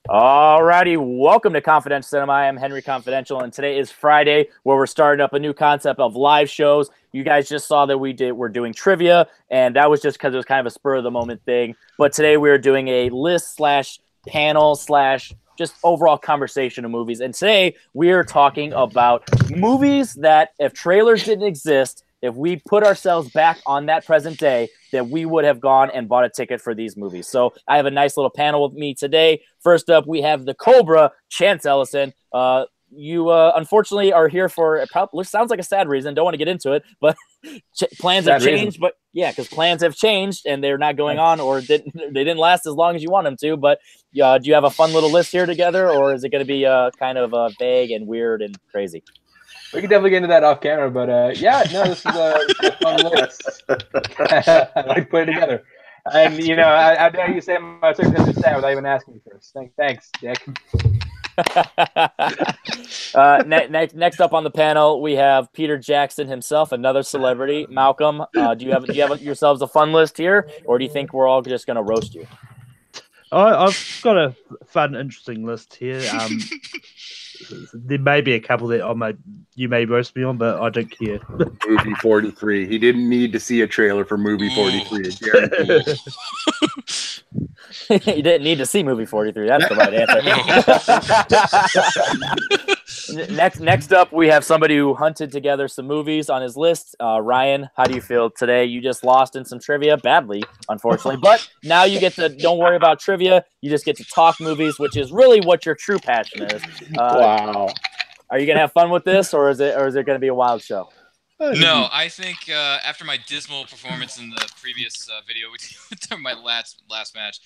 Alrighty, welcome to Confidential Cinema. I am Henry Confidential, and today is Friday, where we're starting up a new concept of live shows. You guys just saw that we're doing trivia, and that was just because it was kind of a spur of the moment thing. But today we're doing a list slash panel slash just overall conversation of movies. And today we are talking about movies that, if trailers didn't exist, if we put ourselves back on that present day, that we would have gone and bought a ticket for these movies. So I have a nice little panel with me today. First up, we have the Cobra, Chance Ellison. You unfortunately are here for it probably sounds like a sad reason. Don't want to get into it, but plans have changed. But yeah, because plans have changed and they're not going on, or they didn't last as long as you want them to. But do you have a fun little list here together, or is it going to be kind of vague and weird and crazy? We can definitely get into that off camera, but yeah, no, this is a fun list. I like putting it together. And, you know, I know you say my circumstances understand without even asking me first. Thanks, Dick. Next up on the panel, we have Peter Jackson himself, another celebrity. Malcolm, do you have yourselves a fun list here, or do you think we're all just going to roast you? I've got a fun, interesting list here. There may be a couple that you may roast me on, but I don't care. Movie 43. He didn't need to see a trailer for movie 43. He didn't need to see movie 43. That's the right answer. Next up, we have somebody who hunted together some movies on his list. Ryan, how do you feel today? You just lost in some trivia, badly, unfortunately. But now you get to, don't worry about trivia. You just get to talk movies, which is really what your true passion is. Wow. Are you going to have fun with this, or is it going to be a wild show? No, I think after my dismal performance in the previous video with my last match,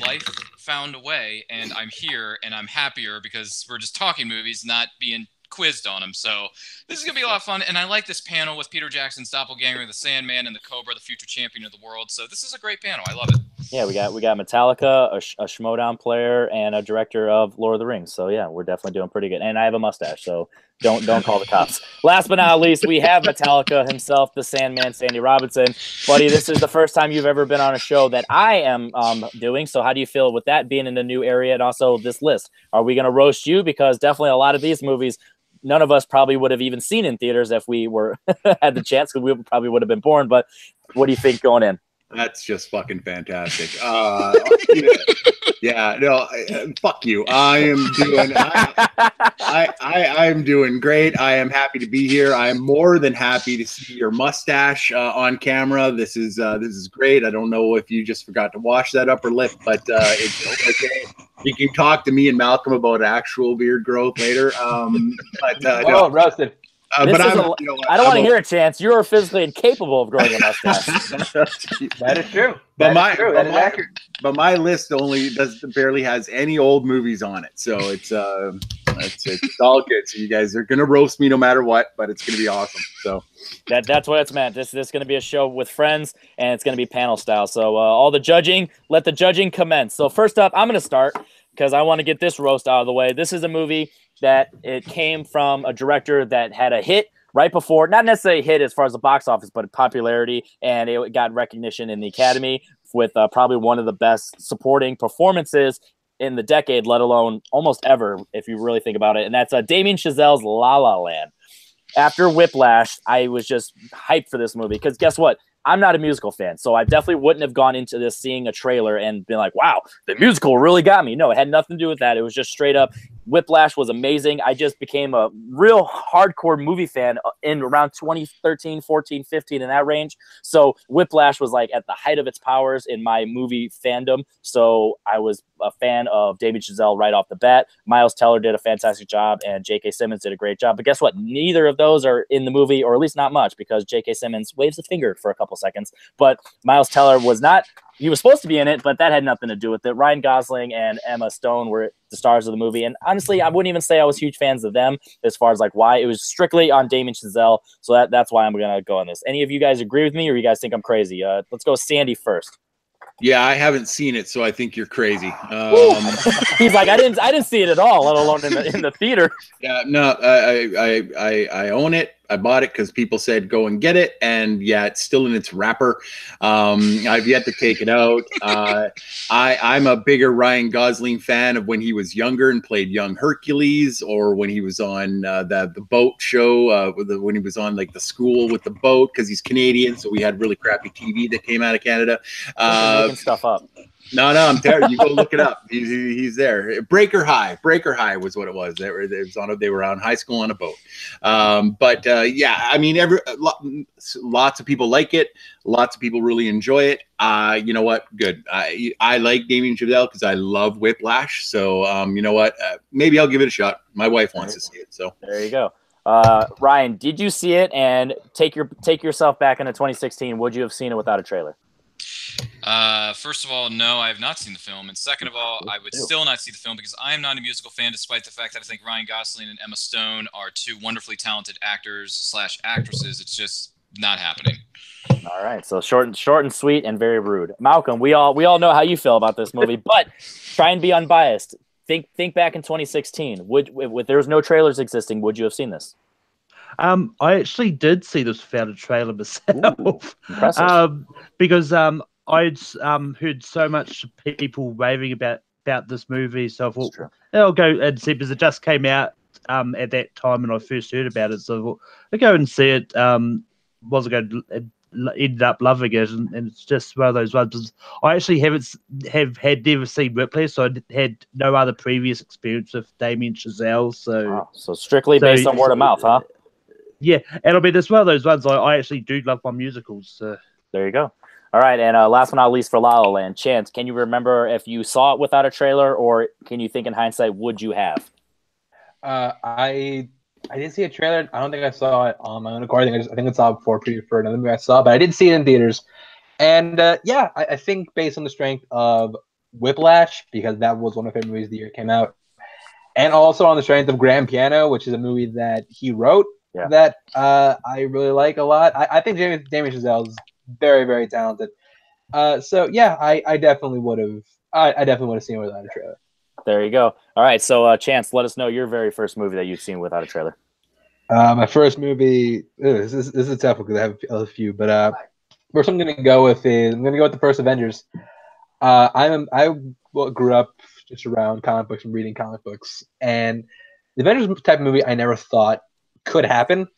life found a way, and I'm here, and I'm happier because we're just talking movies, not being quizzed on them. So this is going to be a lot of fun, and I like this panel with Peter Jackson's doppelganger, the Sandman, and the Cobra, the future champion of the world. So this is a great panel. I love it. Yeah, we got Metallica, a Schmoedown player, and a director of Lord of the Rings. So yeah, we're definitely doing pretty good. And I have a mustache, so don't call the cops. Last but not least, we have Metallica himself, the Sandman, Sandy Robinson. Buddy, this is the first time you've ever been on a show that I am doing. So how do you feel with that being in a new area and also this list? Are we going to roast you? Because definitely a lot of these movies, none of us probably would have even seen in theaters if we were had the chance, because we probably would have been born. But what do you think going in? That's just fucking fantastic. Yeah, no, fuck you. I'm doing great. I am happy to be here. I am more than happy to see your mustache on camera. This is great. I don't know if you just forgot to wash that upper lip, but it's okay. You can talk to me and Malcolm about actual beard growth later. No, roasted. I don't want to hear a Chance. You are physically incapable of growing a mustache. That is true. But my list barely has any old movies on it, so it's all good. So you guys are gonna roast me no matter what, but it's gonna be awesome. So that's what it's meant. This is gonna be a show with friends, and it's gonna be panel style. So all the judging, let the judging commence. So first up, I'm gonna start because I want to get this roast out of the way. This is a movie that it came from a director that had a hit right before, not necessarily a hit as far as the box office, but popularity, and it got recognition in the Academy with probably one of the best supporting performances in the decade, let alone almost ever, if you really think about it. And that's Damien Chazelle's La La Land. After Whiplash, I was just hyped for this movie because guess what? I'm not a musical fan, so I definitely wouldn't have gone into this seeing a trailer and been like, wow, the musical really got me. No, it had nothing to do with that. It was just straight up. Whiplash was amazing. I just became a real hardcore movie fan in around 2013, 14, 15, in that range. So Whiplash was like at the height of its powers in my movie fandom. So I was a fan of Damien Chazelle right off the bat. Miles Teller did a fantastic job, and J.K. Simmons did a great job. But guess what? Neither of those are in the movie, or at least not much, because J.K. Simmons waves a finger for a couple seconds. But Miles Teller was not. He was supposed to be in it, but that had nothing to do with it. Ryan Gosling and Emma Stone were the stars of the movie. And honestly, I wouldn't even say I was huge fans of them as far as like why. It was strictly on Damien Chazelle. So that's why I'm going to go on this. Any of you guys agree with me, or you guys think I'm crazy? Let's go with Sandy first. Yeah, I haven't seen it, so I think you're crazy. He's like, I didn't see it at all, let alone in the theater. Yeah, no, I own it. I bought it because people said go and get it, and yeah, it's still in its wrapper. I've yet to take it out. I'm a bigger Ryan Gosling fan of when he was younger and played young Hercules, or when he was on the boat show, when he was on like the school with the boat, because he's Canadian, so we had really crappy TV that came out of Canada. You're making stuff up. No, I'm terrible. You go look it up. He's there. Breaker High was what it was. They were on high school on a boat. Yeah, I mean, lots of people like it. Lots of people really enjoy it. You know what? Good. I like Damien Chazelle because I love Whiplash. So you know what? Maybe I'll give it a shot. My wife wants to see it. So there you go. Ryan, did you see it? And take yourself back into 2016. Would you have seen it without a trailer? First of all, no, I have not seen the film. And second of all, I would still not see the film because I am not a musical fan, despite the fact that I think Ryan Gosling and Emma Stone are two wonderfully talented actors/actresses. It's just not happening. All right, so short and sweet and very rude. Malcolm, we all know how you feel about this movie, but try and be unbiased. Think back in 2016. If there was no trailers existing, would you have seen this? I actually did see this without a trailer myself. Ooh, impressive. Because I'd heard so much people raving about this movie, so I thought I'll go and see, because it just came out at that time when I first heard about it. So I thought I'll go and see it. Wasn't going to ended up loving it, and it's just one of those ones. I actually had never seen Whiplash, so I had no other previous experience with Damien Chazelle. So strictly based on word of mouth, huh? Yeah, and I mean, it's one of those ones I actually do love my musicals. So. There you go. All right, and last but not least for La La Land, Chance, can you remember if you saw it without a trailer, or can you think in hindsight, would you have? I didn't see a trailer. I don't think I saw it on my own accord. I think I saw it before for another movie I saw, but I did see it in theaters. And I think based on the strength of Whiplash, because that was one of my favorite movies the year it came out, and also on the strength of Grand Piano, which is a movie that he wrote that I really like a lot. I think Damien Chazelle is very, very talented. So yeah, I definitely would have. I definitely would have seen it without a trailer. There you go. All right, so Chance, let us know your very first movie that you've seen without a trailer. My first movie. This is a tough one because I have a few, but first I'm gonna go with the first Avengers. I grew up just around comic books and reading comic books, and the Avengers type of movie I never thought could happen.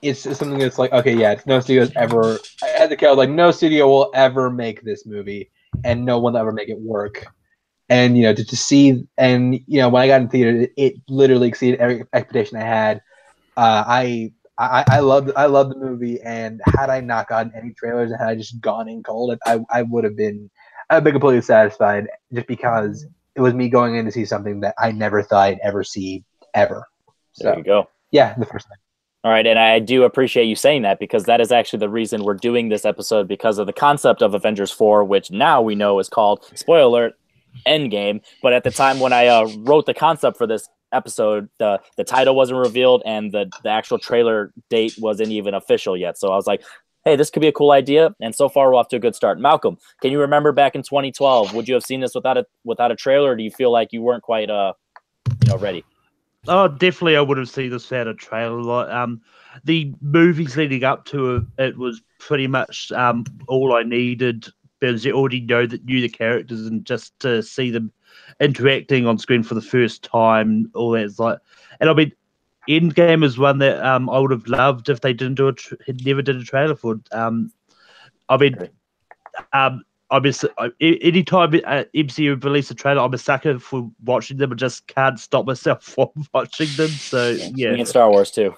It's something that's like, okay, yeah, no studio's ever. As a kid, no studio will ever make this movie, and no one will ever make it work. And to see, and when I got in theater, it literally exceeded every expectation I had. I loved the movie, and had I not gotten any trailers and had I just gone in cold, I'd been completely satisfied, just because it was me going in to see something that I never thought I'd ever see ever. So, there you go. Yeah, the first time. All right, and I do appreciate you saying that, because that is actually the reason we're doing this episode, because of the concept of Avengers 4, which now we know is called, spoiler alert, Endgame. But at the time when I wrote the concept for this episode, the title wasn't revealed, and the actual trailer date wasn't even official yet. So I was like, hey, this could be a cool idea, and so far we're off to a good start. Malcolm, can you remember back in 2012, would you have seen this without a trailer, or do you feel like you weren't quite ready? Oh, definitely I would have seen this without a trailer. The movies leading up to it was pretty much all I needed, because you already knew the characters, and just to see them interacting on screen for the first time, all that is like. And I mean, Endgame is one that I would have loved if they didn't never did a trailer for. I mean, obviously, anytime MCU release a trailer, I'm a sucker for watching them. I just can't stop myself from watching them. So yeah, me and Star Wars too.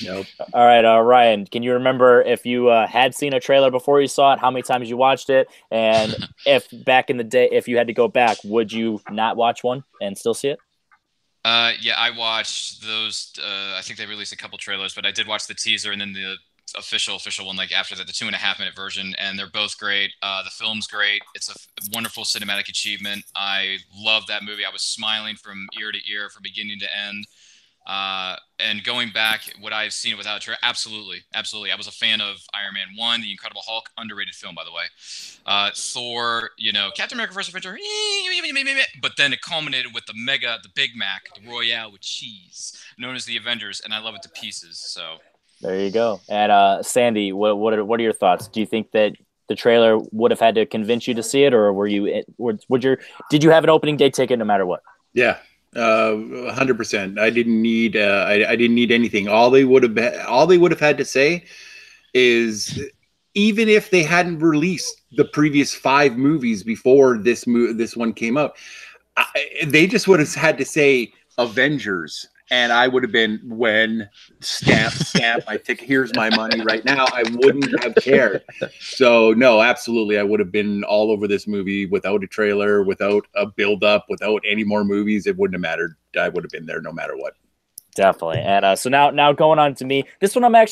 Nope. All right, Ryan, can you remember if you had seen a trailer before you saw it, how many times you watched it, and if back in the day, if you had to go back, would you not watch one and still see it? Yeah, I watched those. I think they released a couple trailers, but I did watch the teaser and then the official one, like after that, the 2.5-minute version, and they're both great. The film's great. It's a wonderful cinematic achievement. I love that movie. I was smiling from ear to ear from beginning to end. And going back, would I have seen it without a trailer? Absolutely. Absolutely. I was a fan of Iron Man 1, The Incredible Hulk, underrated film, by the way. Thor, Captain America First Avenger, but then it culminated with the Big Mac, the Royale with cheese, known as the Avengers, and I love it to pieces. So there you go. And Sandy, what are your thoughts? Do you think that the trailer would have had to convince you to see it, or did you have an opening day ticket no matter what? Yeah. 100%. I didn't need I didn't need anything. All they would have had to say is, even if they hadn't released the previous 5 movies before this one came out, they just would have had to say Avengers, and I would have been, when stamp, I think, here's my money right now. I wouldn't have cared. So no, absolutely, I would have been all over this movie without a trailer, without a build-up, without any more movies. It wouldn't have mattered. I would have been there no matter what. Definitely. And so now going on to me, this one I'm not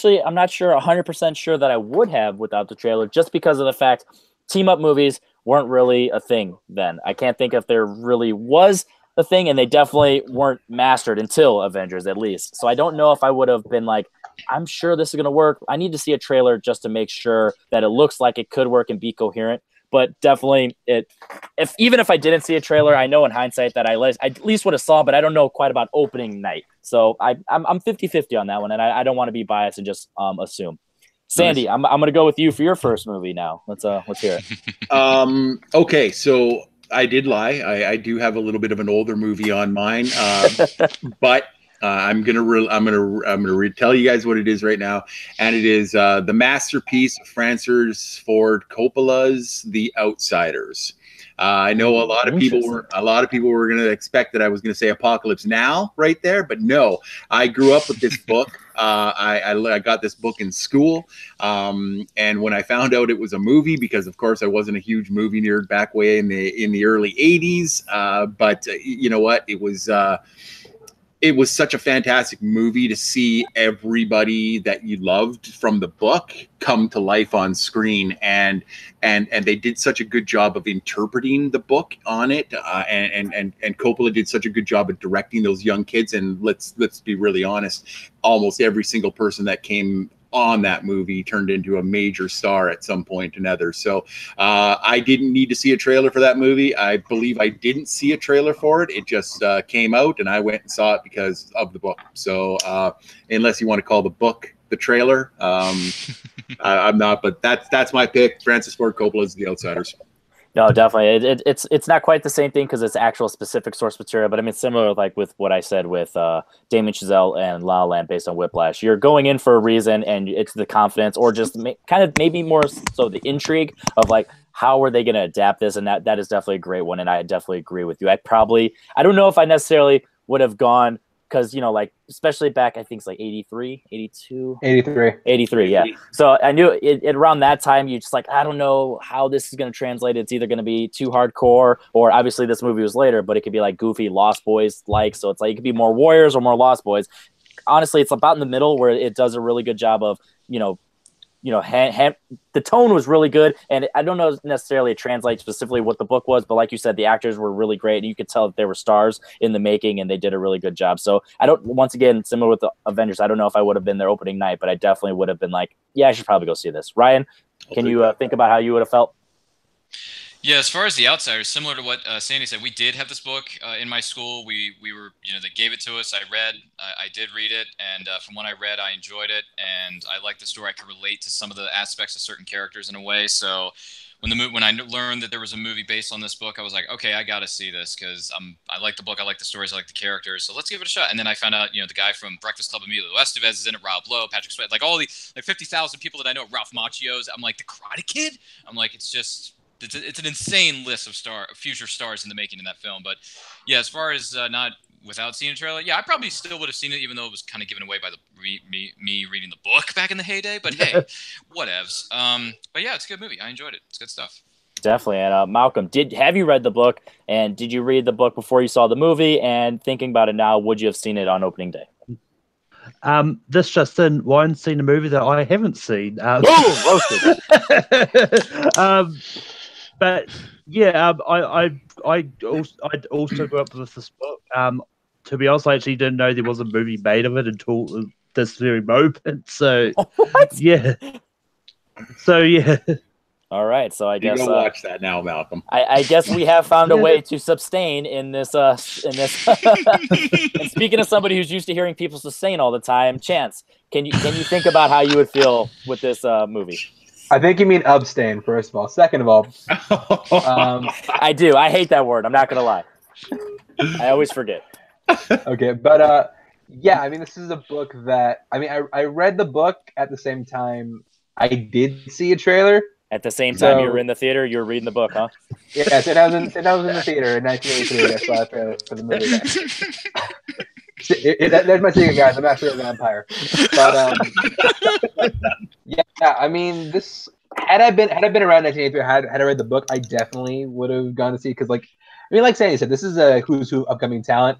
sure 100% sure that I would have without the trailer, just because of the fact team up movies weren't really a thing then. I can't think if there really was a thing, and they definitely weren't mastered until Avengers, at least. So I don't know if I would have been like, I'm sure this is going to work. I need to see a trailer just to make sure that it looks like it could work and be coherent. But definitely, even if I didn't see a trailer, I know in hindsight that I at least would have saw, but I don't know quite about opening night. So I'm 50-50 on that one, and I don't want to be biased and just assume. Sandy, nice. I'm going to go with you for your first movie now. Let's hear it. Okay, so I did lie. I do have a little bit of an older movie on mine, but I'm gonna tell you guys what it is right now, and it is the masterpiece of Francis Ford Coppola's The Outsiders. I know a lot of people were going to expect that I was going to say Apocalypse Now right there, but no. I grew up with this book. I got this book in school, and when I found out it was a movie, because of course I wasn't a huge movie nerd back way in the early '80s, but you know what? It was such a fantastic movie to see everybody that you loved from the book come to life on screen, and they did such a good job of interpreting the book on it, and Coppola did such a good job of directing those young kids. And let's be really honest, almost every single person that came on that movie turned into a major star at some point or another. So I didn't need to see a trailer for that movie. I believe I didn't see a trailer for it. It just came out, and I went and saw it because of the book. So unless you want to call the book the trailer, I'm not. But that's my pick. Francis Ford Coppola's The Outsiders. No, definitely. It's not quite the same thing because it's actual specific source material, but I mean, similar like with what I said with Damien Chazelle and La La Land based on Whiplash. You're going in for a reason, and it's the confidence, or just kind of maybe more so the intrigue of like, how are they going to adapt this? And that is definitely a great one, and I definitely agree with you. I don't know if I necessarily would have gone, because, like, especially back, I think it's like 83, 82? 83, yeah. So I knew it around that time, you just like, I don't know how this is going to translate. It's either going to be too hardcore, or obviously this movie was later, but it could be like goofy Lost Boys like. So it's like, it could be more Warriors or more Lost Boys. Honestly, it's about in the middle where it does a really good job of, the tone was really good, and I don't know necessarily it translates specifically what the book was, but like you said, the actors were really great, and you could tell that they were stars in the making, and they did a really good job. So once again, similar with the Avengers, I don't know if I would have been there opening night, but I definitely would have been like, yeah, I should probably go see this. Ryan, can you think about how you would have felt? Yeah, as far as The Outsiders, similar to what Sandy said, we did have this book in my school. We were, they gave it to us. I did read it, and from what I read, I enjoyed it, and I liked the story. I could relate to some of the aspects of certain characters in a way. So when I learned that there was a movie based on this book, I was like, okay, I got to see this because I like the book, I like the stories, I like the characters. So let's give it a shot. And then I found out, the guy from Breakfast Club, Emilio Estevez is in it, Rob Lowe, Patrick Swayze, like all the 50,000 people that I know, Ralph Macchio's. I'm like, the Karate Kid. I'm like, it's an insane list of future stars in the making in that film. But yeah, as far as not without seeing a trailer, yeah, I probably still would have seen it, even though it was kind of given away by me reading the book back in the heyday. But hey, whatevs. But yeah, it's a good movie. I enjoyed it. It's good stuff. Definitely. And Malcolm, have you read the book? And did you read the book before you saw the movie? And thinking about it now, would you have seen it on opening day? This just in, Ryan's seen a movie that I haven't seen. Boom! Roasted. But yeah, I also grew up with this book. to be honest, I actually didn't know there was a movie made of it until this very moment. So, What? yeah. So, yeah. All right, so I You guess go watch that now, Malcolm. I guess we have found a Yeah. way to sustain in this. And speaking of somebody who's used to hearing people sustain all the time, Chance, can you think about how you would feel with this movie? I think you mean abstain, first of all. Second of all, I do. I hate that word. I'm not gonna lie. I always forget. okay, but yeah, I mean, this is a book that I read the book at the same time I did see a trailer. At the same time So- you were in the theater, you were reading the book, huh? Yes, and I was in the theater in 1983. I saw a trailer for the movie. There's my secret, guys. I'm actually a vampire. But yeah, I mean, this had I been around 1983, had I read the book, I definitely would have gone to see it because, like Sandy said, this is a who's who upcoming talent.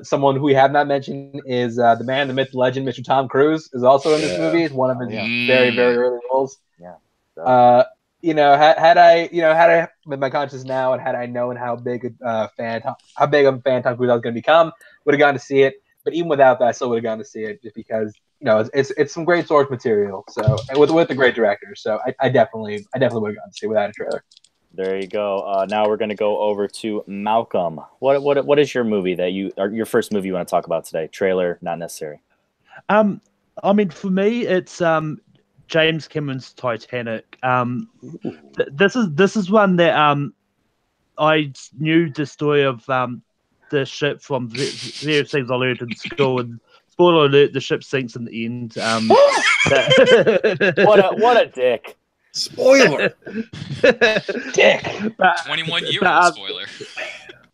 Someone who we have not mentioned is the man, the myth, the legend, Mr. Tom Cruise is also in this movie. It's one of his very, very early roles. Yeah. Had I with my conscience now, and had I known how big a fan Tom Cruise I was going to become, would have gone to see it. But even without that, I still would have gone to see it just because it's some great source material. So with a great director. So I definitely would have gone to see it without a trailer. There you go. Now we're going to go over to Malcolm. What is your movie that your first movie you want to talk about today? Trailer, not necessary. I mean, for me, it's James Cameron's Titanic. This is one that I knew the story of the ship from various things I learned in school. And spoiler alert: the ship sinks in the end. What a dick! Spoiler. Dick. 21-year-old spoiler.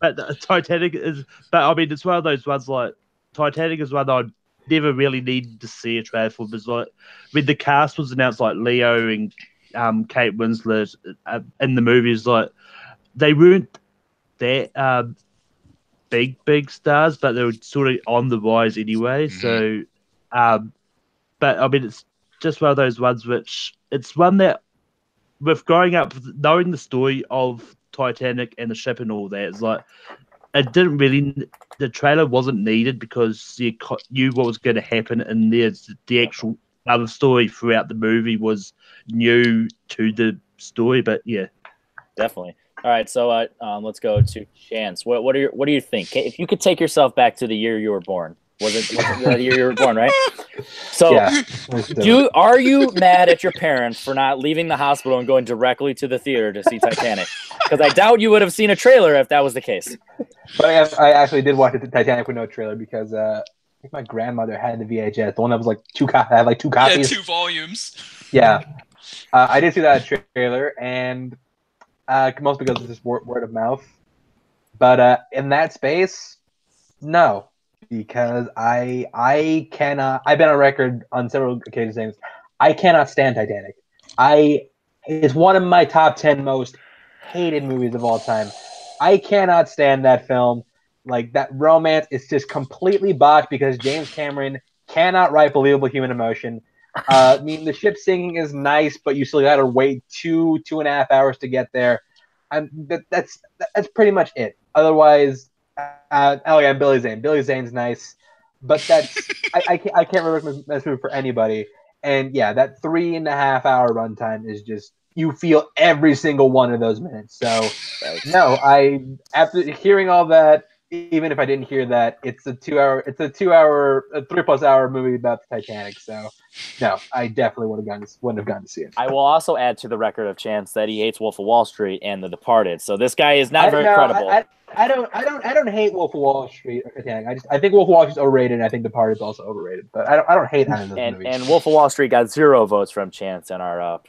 But Titanic is. But I mean, it's one of those ones like Titanic is one I never really needed to see a trailer for. Because like when the cast was announced, like Leo and Kate Winslet in the movies, like they weren't that big stars, but they were sort of on the rise anyway. Mm-hmm. So, but I mean, it's just one of those ones which it's one that, with growing up knowing the story of Titanic and the ship and all that, it's like it didn't really. The trailer wasn't needed because you knew what was going to happen, and the actual other story throughout the movie was new to the story. But yeah, Definitely. All right, so let's go to Chance. What do you think? If you could take yourself back to the year you were born, was it the year you were born, right? So, Yeah. Are you mad at your parents for not leaving the hospital and going directly to the theater to see Titanic? Because I doubt you would have seen a trailer if that was the case. But I actually did watch the Titanic with no trailer because I think my grandmother had the VHS, the one that was like two copies. Yeah, 2 volumes. Yeah, I did see that trailer, and mostly because it's just word of mouth. But in that space, no, because I cannot. I've been on record on several occasions saying this, I cannot stand Titanic. It's one of my top 10 most hated movies of all time. I cannot stand that film. Like, that romance is just completely botched because James Cameron cannot write believable human emotion. I mean, the ship sinking is nice, but you still got to wait 2.5 hours to get there. That's pretty much it. Otherwise, I'm Billy Zane. Billy Zane's nice, but that's I can't recommend this movie for anybody. And yeah, that 3.5 hour runtime is just, you feel every single one of those minutes. So no, after hearing all that, even if I didn't hear that, it's a 3+ hour movie about the Titanic. So no, I definitely wouldn't have gone to see it. I will also add to the record of Chance that he hates Wolf of Wall Street and The Departed. So this guy is not very credible. I don't hate Wolf of Wall Street or Titanic. I think Wolf of Wall Street is overrated, and I think Departed is also overrated. But I don't hate either of those movies. And Wolf of Wall Street got 0 votes from Chance in our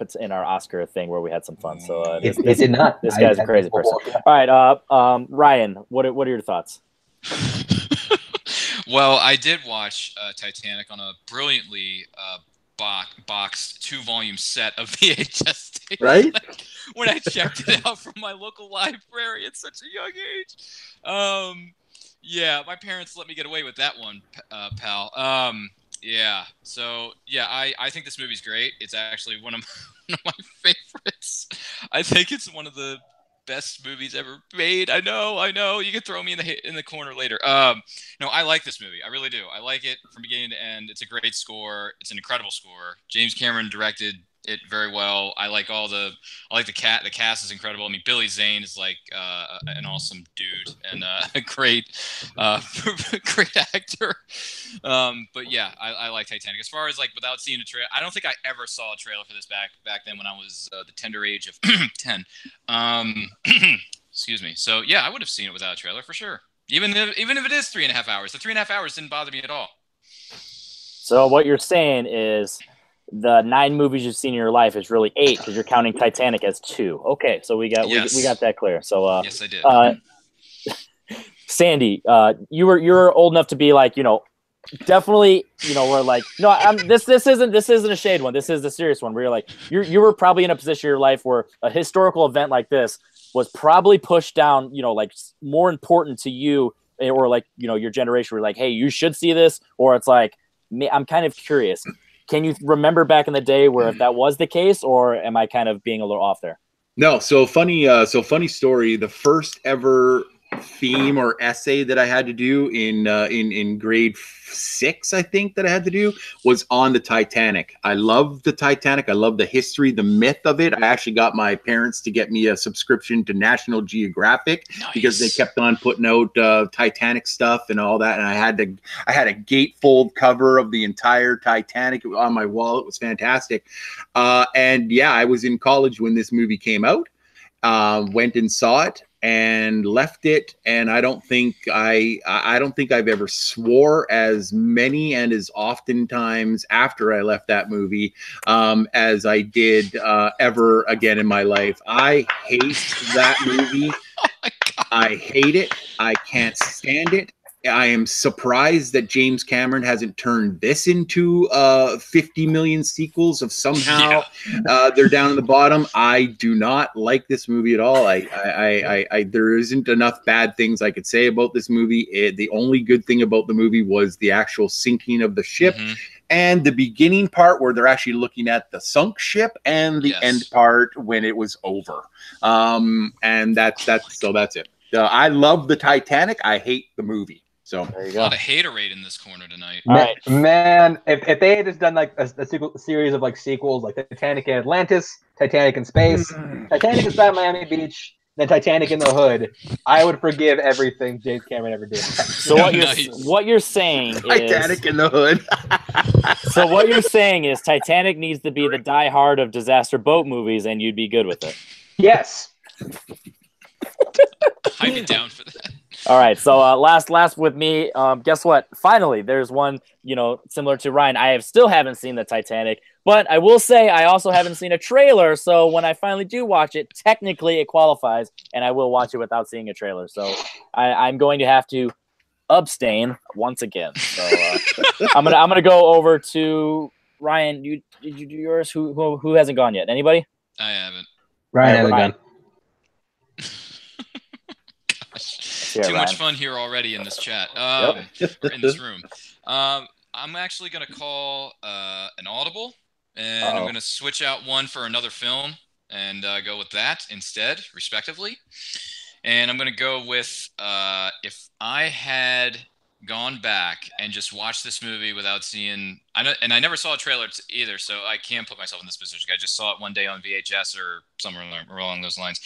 Oscar thing where we had some fun. So it did not. This guy's a crazy person. All right, Ryan, what are your thoughts? Well, I did watch Titanic on a brilliantly boxed 2-volume set of VHS tapes. Right? When I checked it out from my local library at such a young age. Yeah, my parents let me get away with that one, pal. Yeah, so yeah, I think this movie's great. It's actually one of my favorites. I think it's one of the best movies ever made. I know. You can throw me in the corner later. No, I like this movie. I really do. I like it from beginning to end. It's a great score. It's an incredible score. James Cameron directed it very well. I like the cast is incredible. I mean, Billy Zane is like an awesome dude and a great great actor. But yeah, I like Titanic. As far as like without seeing a trailer, I don't think I ever saw a trailer for this back then when I was the tender age of 10. Excuse me. So yeah, I would have seen it without a trailer for sure. Even if it is 3.5 hours, the 3.5 hours didn't bother me at all. So what you're saying is the 9 movies you've seen in your life is really 8 because you're counting Titanic as 2. Okay, so we got that clear. So yes, I did. Sandy, you were old enough to be like, definitely, we're like, no, this isn't a shade one. This is the serious one where you're like, you were probably in a position in your life where a historical event like this was probably pushed down, like more important to you or like, your generation were like, hey, you should see this. Or it's like, I'm kind of curious. Can you remember back in the day where if that was the case, or am I kind of being a little off there? No, so funny story. The first ever theme or essay that I had to do in grade 6, I think that I had to do was on the Titanic. I love the Titanic. I love the history, the myth of it. I actually got my parents to get me a subscription to National Geographic because they kept on putting out Titanic stuff and all that. And I had a gatefold cover of the entire Titanic on my wall. It was fantastic. And yeah, I was in college when this movie came out. Went and saw it and left it, and I don't think I've ever swore as many and as oftentimes after I left that movie as I did ever again in my life. I hate that movie. I hate it. I can't stand it. I am surprised that James Cameron hasn't turned this into 50 million sequels of somehow they're down in the bottom. I do not like this movie at all. I there isn't enough bad things I could say about this movie. The only good thing about the movie was the actual sinking of the ship and the beginning part where they're actually looking at the sunk ship and the end part when it was over. And that's it. I love the Titanic. I hate the movie. So there you go. A go. lot of haterade in this corner tonight. All right, man. If they had just done like a series of like sequels, like Titanic in Atlantis, Titanic in Space, Titanic inside Miami Beach, then Titanic in the Hood, I would forgive everything James Cameron ever did. So what you're saying is Titanic in the Hood. So what you're saying is Titanic needs to be the Die Hard of disaster boat movies, and you'd be good with it. Yes. I'd be down for that. All right, so last with me. Guess what? Finally, there's one, similar to Ryan. I still haven't seen the Titanic, but I will say I also haven't seen a trailer. So when I finally do watch it, technically it qualifies, and I will watch it without seeing a trailer. So I'm going to have to abstain once again. So I'm gonna go over to Ryan. Did you do yours? Who hasn't gone yet? Anybody? I haven't. Ryan hasn't gone. Too much fun here already in this chat. Or in this room. I'm actually going to call an audible, and I'm going to switch out one for another film and go with that instead, respectively. And I'm going to go with if I had gone back and just watched this movie without seeing, and I never saw a trailer either, so I can't put myself in this position. I just saw it one day on VHS or somewhere along those lines.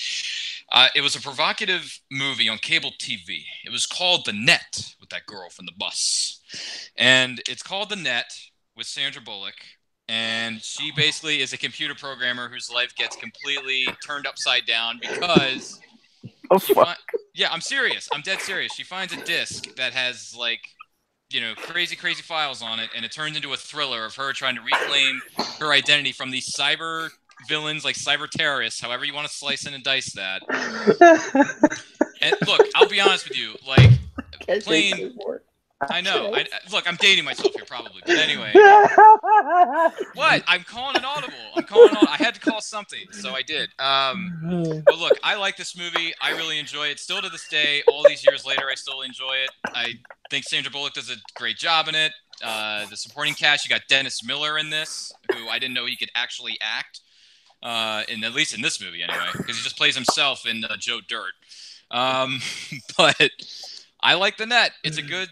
It was a provocative movie on cable TV. It was called The Net, with that girl from the bus. And it's called The Net with Sandra Bullock. And she basically is a computer programmer whose life gets completely turned upside down because... yeah, I'm serious. I'm dead serious. She finds a disc that has, crazy files on it, and it turns into a thriller of her trying to reclaim her identity from these cyber villains, like cyber terrorists, however you want to slice and dice that. And look, I'll be honest with you, playing... I know. Look, I'm dating myself here, probably. But anyway. What? I'm calling an audible. I had to call something, so I did. But look, I like this movie. I really enjoy it. Still to this day, all these years later, I still enjoy it. I think Sandra Bullock does a great job in it. The supporting cast, you got Dennis Miller in this, who I didn't know he could actually act. in at least in this movie anyway, because he just plays himself in Joe Dirt. But I like The Net. It's a good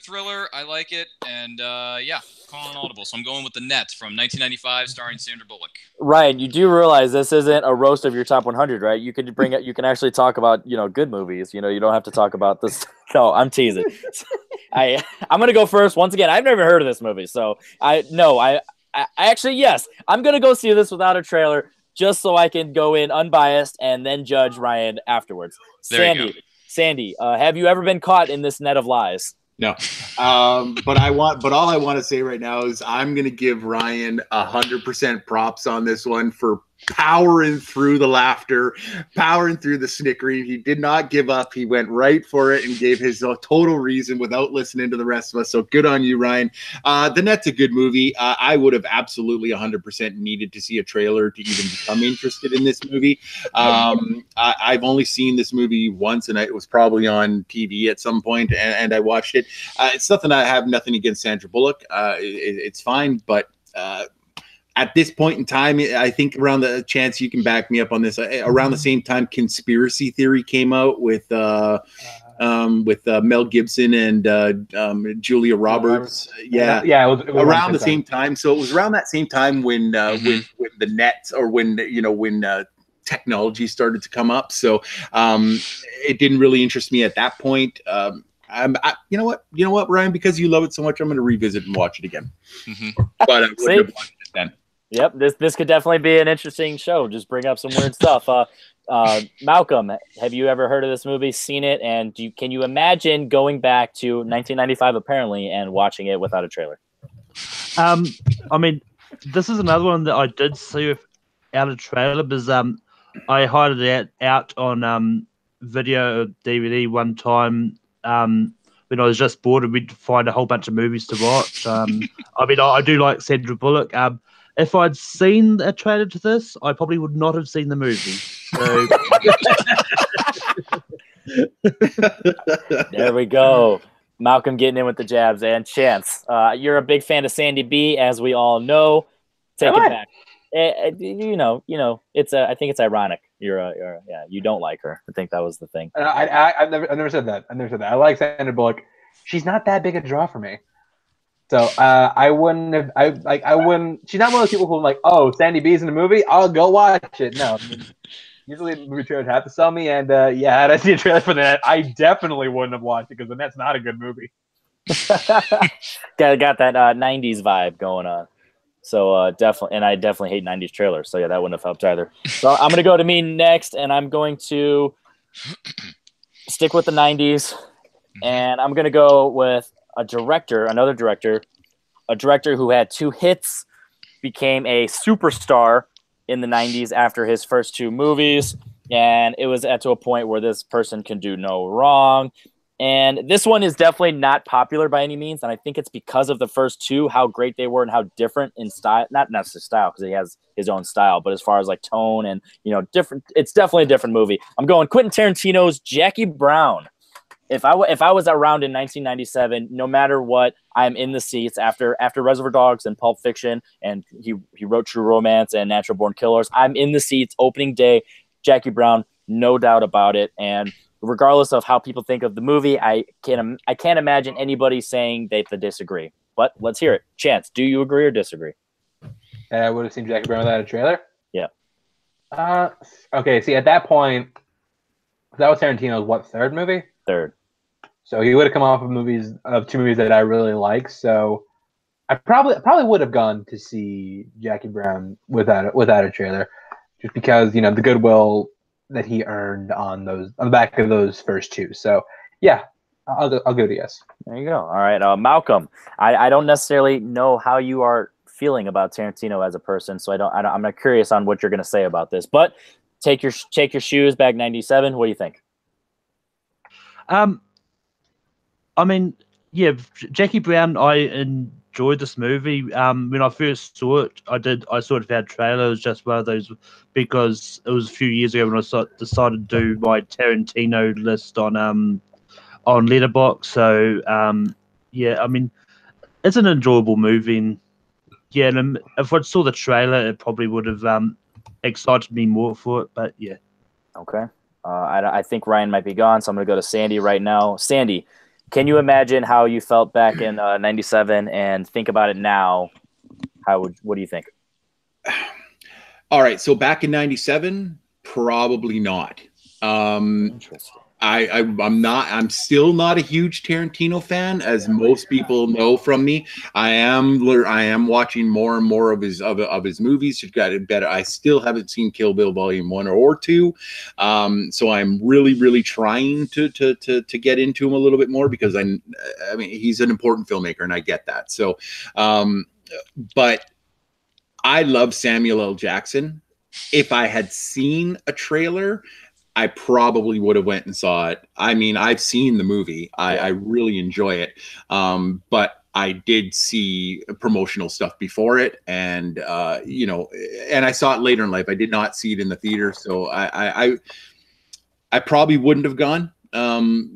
thriller. I like it, and yeah, calling audible. So I'm going with The Net from 1995, starring Sandra Bullock. Ryan, you do realize this isn't a roast of your top 100, right? You could bring it. You can actually talk about good movies. You don't have to talk about this. No, I'm teasing. I'm gonna go first. Once again, I've never heard of this movie, so I actually, yes, I'm gonna go see this without a trailer, just so I can go in unbiased and then judge Ryan afterwards. Sandy, have you ever been caught in this net of lies? No. But all I want to say right now is I'm gonna give Ryan 100% props on this one for powering through the laughter, powering through the snickering. He did not give up. He went right for it and gave his total reason without listening to the rest of us. So good on you, Ryan. The Net's a good movie. I would have absolutely 100% needed to see a trailer to even become interested in this movie. I've only seen this movie once, and it was probably on TV at some point, and I watched it. It's something I have nothing against Sandra Bullock. It's fine, but at this point in time, I think around the chance you can back me up on this. Around the same time, Conspiracy Theory came out with Mel Gibson and Julia Roberts. Yeah, it was around the same time. So it was around that same time when the net, or when technology started to come up. So it didn't really interest me at that point. You know what, Ryan? Because you love it so much, I'm going to revisit and watch it again. But I wouldn't have watched it then. Yep, this could definitely be an interesting show. Just bring up some weird stuff. Malcolm, have you ever heard of this movie, seen it, and can you imagine going back to 1995 apparently and watching it without a trailer? I mean, this is another one that I did see without a trailer, because I hired it out on video DVD one time. When I was just bored and we'd find a whole bunch of movies to watch. I mean, I do like Sandra Bullock. If I'd seen a trailer to this, I probably would not have seen the movie. So. There we go. Malcolm getting in with the jabs. And Chance, you're a big fan of Sandy B, as we all know. Take it back. It's I think it's ironic. You don't like her. I think that was the thing. I've never said that. I like Sandra Bullock. She's not that big a draw for me. So I wouldn't. She's not one of those people who are like, oh, Sandy B's in the movie, I'll go watch it. No, usually movie trailers have to sell me, and had I seen a trailer for that, I definitely wouldn't have watched it, because then that's not a good movie. got that 90s vibe going on. So definitely, and I definitely hate 90s trailers. So yeah, that wouldn't have helped either. So I'm going to go to me next, and I'm going to stick with the 90s, and I'm going to go with another director who had 2 hits, became a superstar in the 90s after his first 2 movies, and it was to a point where this person can do no wrong. And this one is definitely not popular by any means, and I think it's because of the first 2, how great they were and how different in style, not necessarily style because he has his own style, but as far as like tone and different, it's definitely a different movie. I'm going Quentin Tarantino's Jackie Brown. If I was around in 1997, no matter what, I'm in the seats after Reservoir Dogs and Pulp Fiction, and he wrote True Romance and Natural Born Killers. I'm in the seats opening day, Jackie Brown, no doubt about it. And regardless of how people think of the movie, I can't imagine anybody saying they disagree. But let's hear it. Chance, do you agree or disagree? I would have seen Jackie Brown without a trailer. Yeah. Okay. See, at that point, that was Tarantino's 3rd movie? 3rd. So he would have come off of 2 movies that I really like. So I probably would have gone to see Jackie Brown without a trailer, just because the goodwill that he earned on the back of those first 2. So yeah, I'll go to yes. There you go. All right, Malcolm. I don't necessarily know how you are feeling about Tarantino as a person, so I'm not curious on what you're going to say about this. But take your shoes back 97. What do you think? I mean, yeah, Jackie Brown, I enjoyed this movie. When I first saw it, I saw it without trailer. It was just one of those, because it was a few years ago when I decided to do my Tarantino list on Letterboxd. So yeah, I mean, it's an enjoyable movie. And, yeah, and if I saw the trailer, it probably would have excited me more for it. But yeah. Okay. I think Ryan might be gone, so I'm going to go to Sandy right now. Sandy, can you imagine how you felt back in '97 and think about it now? What do you think? All right. So back in '97, probably not. Interesting. I'm still not a huge Tarantino fan, as most people know from me. I am watching more and more of his movies. You've got it better. I still haven't seen Kill Bill Volume 1 or 2. So I'm really trying to get into him a little bit more, because I mean, he's an important filmmaker and I get that. So but I love Samuel L. Jackson. If I had seen a trailer, I probably would have went and saw it. I mean, I've seen the movie. I really enjoy it. But I did see promotional stuff before it, and and I saw it later in life. I did not see it in the theater, so I probably wouldn't have gone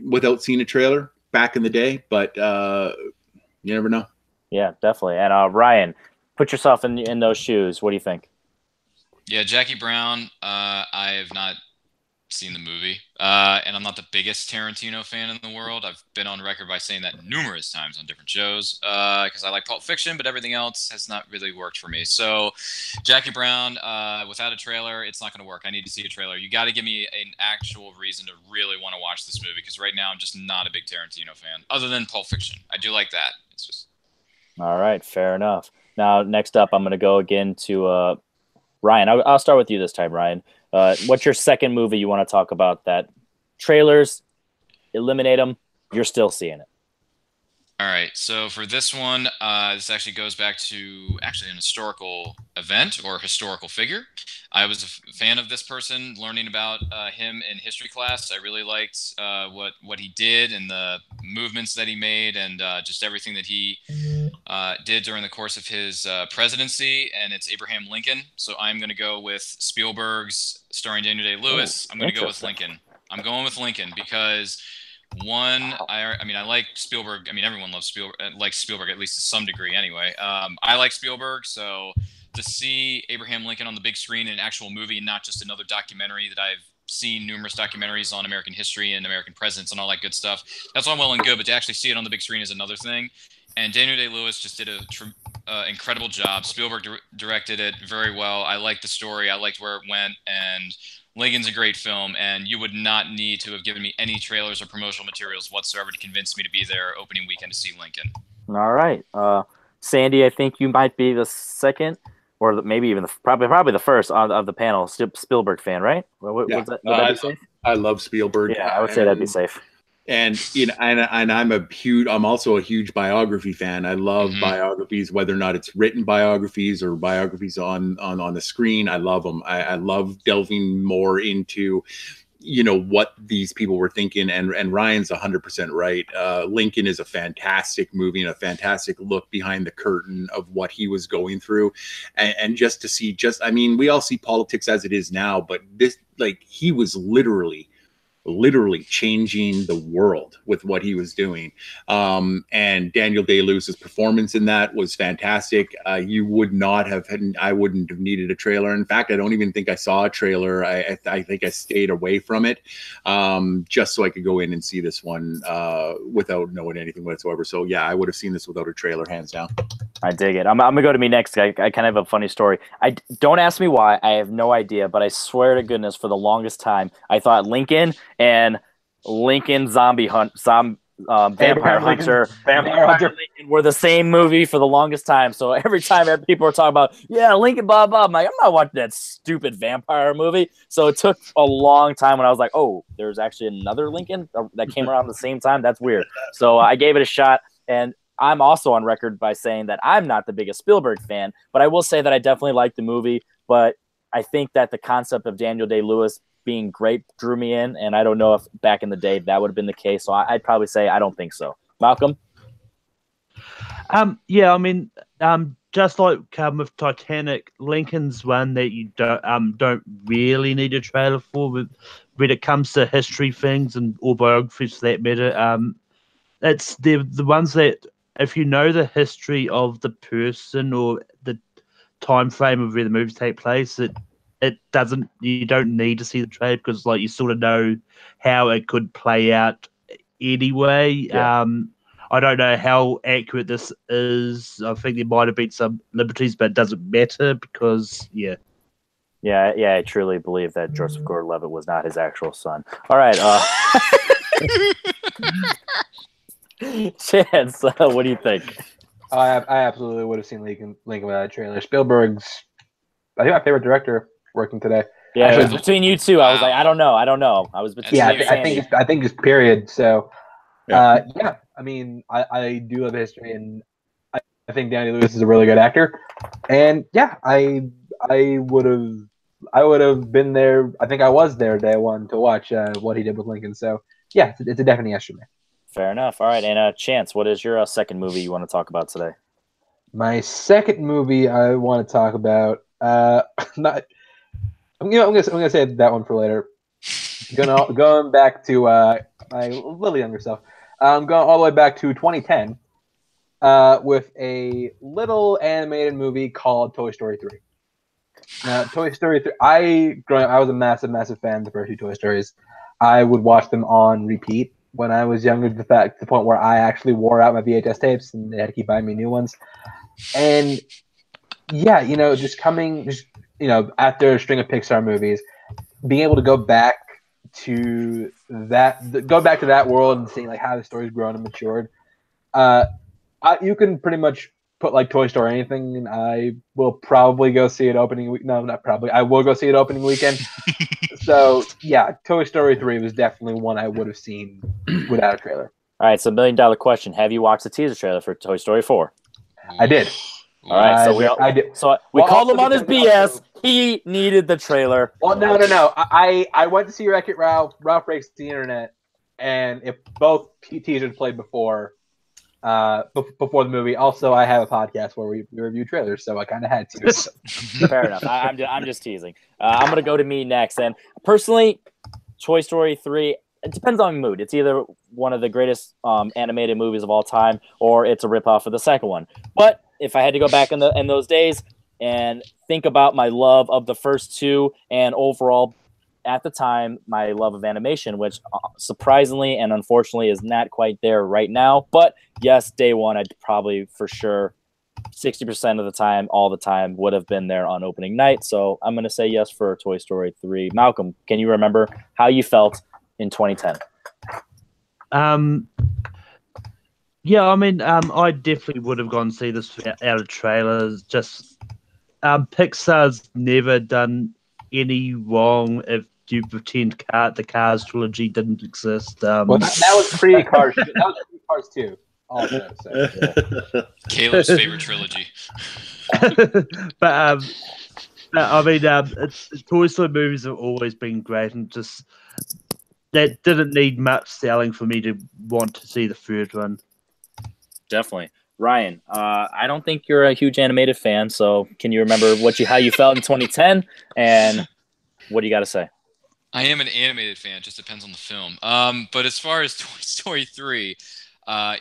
without seeing a trailer back in the day. But you never know. Yeah, definitely. And Ryan, put yourself in those shoes. What do you think? Yeah, Jackie Brown. I have not seen the movie, and I'm not the biggest Tarantino fan in the world. I've been on record by saying that numerous times on different shows, because I like Pulp Fiction, but everything else has not really worked for me. So Jackie Brown, without a trailer, it's not going to work. I need to see a trailer. You got to give me an actual reason to really want to watch this movie, because right now I'm just not a big Tarantino fan, other than Pulp Fiction. I do like that. It's just... All right, fair enough. Now, next up, I'm going to go again to Ryan. I'll start with you this time, Ryan. What's your second movie you want to talk about that trailers, eliminate them, you're still seeing it? All right, so for this one, this actually goes back to an historical event or historical figure. I was a fan of this person, learning about him in history class. I really liked what he did and the movements that he made, and just everything that he did during the course of his presidency, and it's Abraham Lincoln. So I'm going to go with Spielberg's starring Daniel Day-Lewis. I'm going to go with Lincoln. I'm going with Lincoln because... One, I like Spielberg. I mean, everyone loves Spielberg, at least to some degree anyway. I like Spielberg, so to see Abraham Lincoln on the big screen in an actual movie and not just another documentary that I've seen numerous documentaries on American history and American presidents and all that good stuff, that's all well and good, but to actually see it on the big screen is another thing. And Daniel Day-Lewis just did a incredible job. Spielberg directed it very well. I liked the story. I liked where it went, and Lincoln's a great film, and you would not need to have given me any trailers or promotional materials whatsoever to convince me to be there opening weekend to see Lincoln. All right. Sandy, I think you might be the second, or maybe even probably the first of the panel, Spielberg fan, right? Would that be safe? I love Spielberg. Yeah, I would say that'd be safe. And and I'm also a huge biography fan. I love biographies, whether or not it's written biographies or biographies on the screen. I love them. I love delving more into, what these people were thinking. And Ryan's 100% right. Lincoln is a fantastic movie and a fantastic look behind the curtain of what he was going through. And just to see, we all see politics as it is now, but this, he was literally changing the world with what he was doing. And Daniel Day-Lewis's performance in that was fantastic. I wouldn't have needed a trailer. In fact, I don't even think I saw a trailer. I think I stayed away from it, just so I could go in and see this one without knowing anything whatsoever. So yeah, I would have seen this without a trailer, hands down. I dig it. I'm gonna go to me next. I kind of have a funny story. Don't ask me why. I have no idea, but I swear to goodness, for the longest time, I thought Lincoln and Lincoln Vampire Hunter were the same movie for the longest time. So every time people were talking about, Lincoln, blah, blah, I'm like, I'm not watching that stupid vampire movie. So it took a long time when I was like, oh, there's actually another Lincoln that came around the same time. That's weird. So I gave it a shot, and I'm also on record by saying that I'm not the biggest Spielberg fan, but I will say that I definitely like the movie. But I think that the concept of Daniel Day-Lewis being great drew me in, and I don't know if back in the day that would have been the case. So I'd probably say I don't think so. Malcolm? Just like with Titanic, Lincoln's one that you don't really need a trailer for when it comes to history things and or biographies for that matter. It's the ones that, if you know the history of the person or the time frame of where the movies take place, you don't need to see the trailer because like you sort of know how it could play out anyway. Yeah. I don't know how accurate this is. I think there might have been some liberties, but it doesn't matter because Yeah, I truly believe that Joseph Gordon-Levitt was not his actual son. All right, Chance, what do you think? I absolutely would have seen Lincoln without a trailer. Spielberg's, I think, my favorite director working today. Yeah, Actually, it was between you two. I was like, I don't know. I was between yeah, you and I think Sandy. I think it's period. So, Yeah. yeah, I mean, I do love history, and I think Danny Lewis is a really good actor. And yeah, I would have been there. I think I was there day one to watch what he did with Lincoln. So yeah, it's a definite yes for me. Fair enough. All right, and Chance, what is your second movie you want to talk about today? My second movie I want to talk about. Not. I'm gonna save that one for later. Going back to my little younger self. I'm going all the way back to 2010 with a little animated movie called Toy Story 3. Now, Toy Story 3, growing up, I was a massive fan of the first two Toy Stories. I would watch them on repeat when I was younger, to the point where I actually wore out my VHS tapes and they had to keep buying me new ones. And yeah, after a string of Pixar movies, being able to go back to that world and seeing like how the story's grown and matured. You can pretty much put like Toy Story or anything, and I will probably go see it opening week. No, not probably. I will go see it opening weekend. So yeah, Toy Story 3 was definitely one I would have seen without a trailer. All right, so $1 million question: have you watched the teaser trailer for Toy Story 4? I did. All right, so I did. So we called him on his BS. He needed the trailer. Well, no. I went to see Wreck-It Ralph. Ralph Breaks the Internet, and if both teasers played before the movie. Also, I have a podcast where we review trailers, so I kind of had to. Fair enough. I'm just teasing. I'm gonna go to me next, and personally, Toy Story 3. It depends on mood. It's either one of the greatest animated movies of all time, or it's a ripoff of the second one. But if I had to go back in those days and think about my love of the first two, and overall, at the time, my love of animation, which surprisingly and unfortunately is not quite there right now. But yes, day one, I'd probably for sure 60% of the time, all the time, would have been there on opening night. So I'm going to say yes for Toy Story 3. Malcolm, can you remember how you felt in 2010? Yeah, I mean, I definitely would have gone to see this out of trailers. Just Pixar's never done any wrong if you pretend the Cars trilogy didn't exist. Well, that was pre-Cars. That was pre-Cars 2. Also, so, yeah. Caleb's favorite trilogy. but I mean, Toy Story movies have always been great, and just that didn't need much selling for me to want to see the third one. Definitely. Ryan, I don't think you're a huge animated fan, so can you remember how you felt in 2010, and what do you got to say? I am an animated fan. It just depends on the film. But as far as Toy Story 3,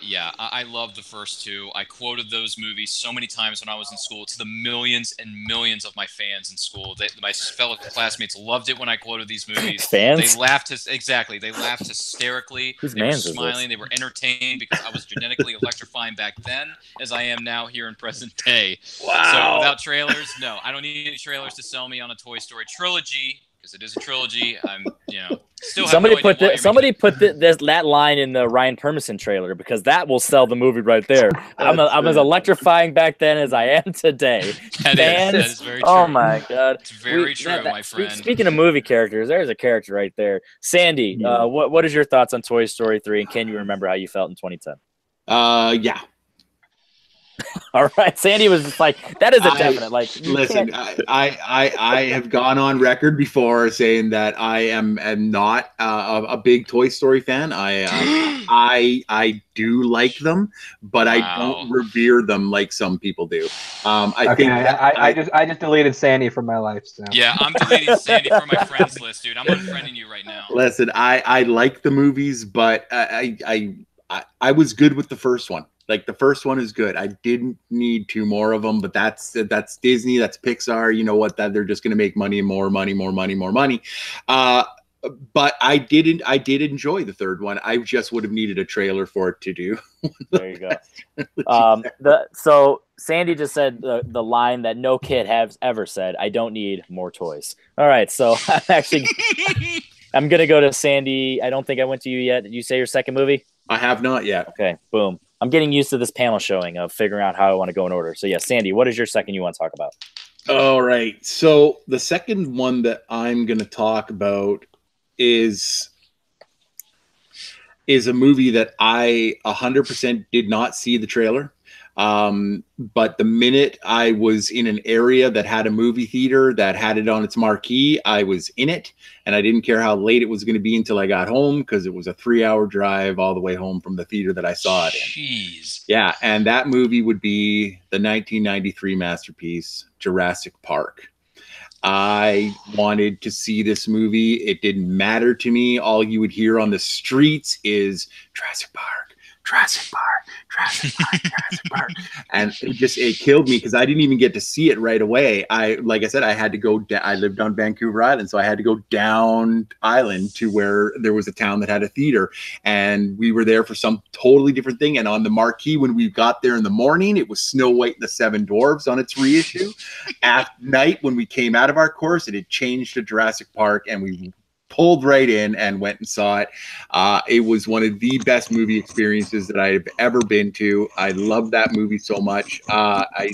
yeah, I love the first two. I quoted those movies so many times when I was in school to the millions and millions of my fans in school. My fellow classmates loved it when I quoted these movies. Fans? They laughed. Exactly. They laughed hysterically. They were smiling. They were entertained because I was genetically electrifying back then as I am now here in present day. Wow. So without trailers, no. I don't need any trailers to sell me on a Toy Story trilogy. Because it is a trilogy, I'm, still. Somebody put that line in the Ryan Permison trailer because that will sell the movie right there. I'm as electrifying back then as I am today. That is very true. Oh my god, it's very true, my friend. Speaking of movie characters, there's a character right there. Sandy, what is your thoughts on Toy Story 3, and can you remember how you felt in 2010? Yeah. All right, Sandy was just like, that is a definite. Like, listen, I have gone on record before saying that I am not a big Toy Story fan. I do like them, but I don't revere them like some people do. I just deleted Sandy from my life. So. Yeah, I'm deleting Sandy from my friends list, dude. I'm unfriending you right now. Listen, I like the movies, but I was good with the first one. Like the first one is good. I didn't need 2 more of them, but that's Disney, that's Pixar. You know what? That they're just going to make money, more money, more money, more money. But I did enjoy the third one. I just would have needed a trailer for it to do. There you go. So Sandy just said the line that no kid has ever said, I don't need more toys. All right, so I'm going to go to Sandy. I don't think I went to you yet. Did you say your second movie? I have not yet. Okay, boom. I'm getting used to this panel showing of figuring out how I want to go in order. So yeah, Sandy, what is your second you want to talk about? All right. So the second one that I'm going to talk about is a movie that I 100% did not see the trailer. But the minute I was in an area that had a movie theater that had it on its marquee, I was in it, and I didn't care how late it was going to be until I got home, because it was a 3-hour drive all the way home from the theater that I saw it in. Jeez. Yeah, and that movie would be the 1993 masterpiece, Jurassic Park. I wanted to see this movie. It didn't matter to me. All you would hear on the streets is Jurassic Park, Jurassic Park, Jurassic Park, Jurassic Park. And it killed me because I didn't even get to see it right away. Like I said, I had to go, I lived on Vancouver Island, so I had to go down island to where there was a town that had a theater. And we were there for some totally different thing. And on the marquee, when we got there in the morning, it was Snow White and the Seven Dwarfs on its reissue. At night, when we came out of our course, it had changed to Jurassic Park, and we pulled right in and went and saw it. It was one of the best movie experiences that I've ever been to. I love that movie so much. I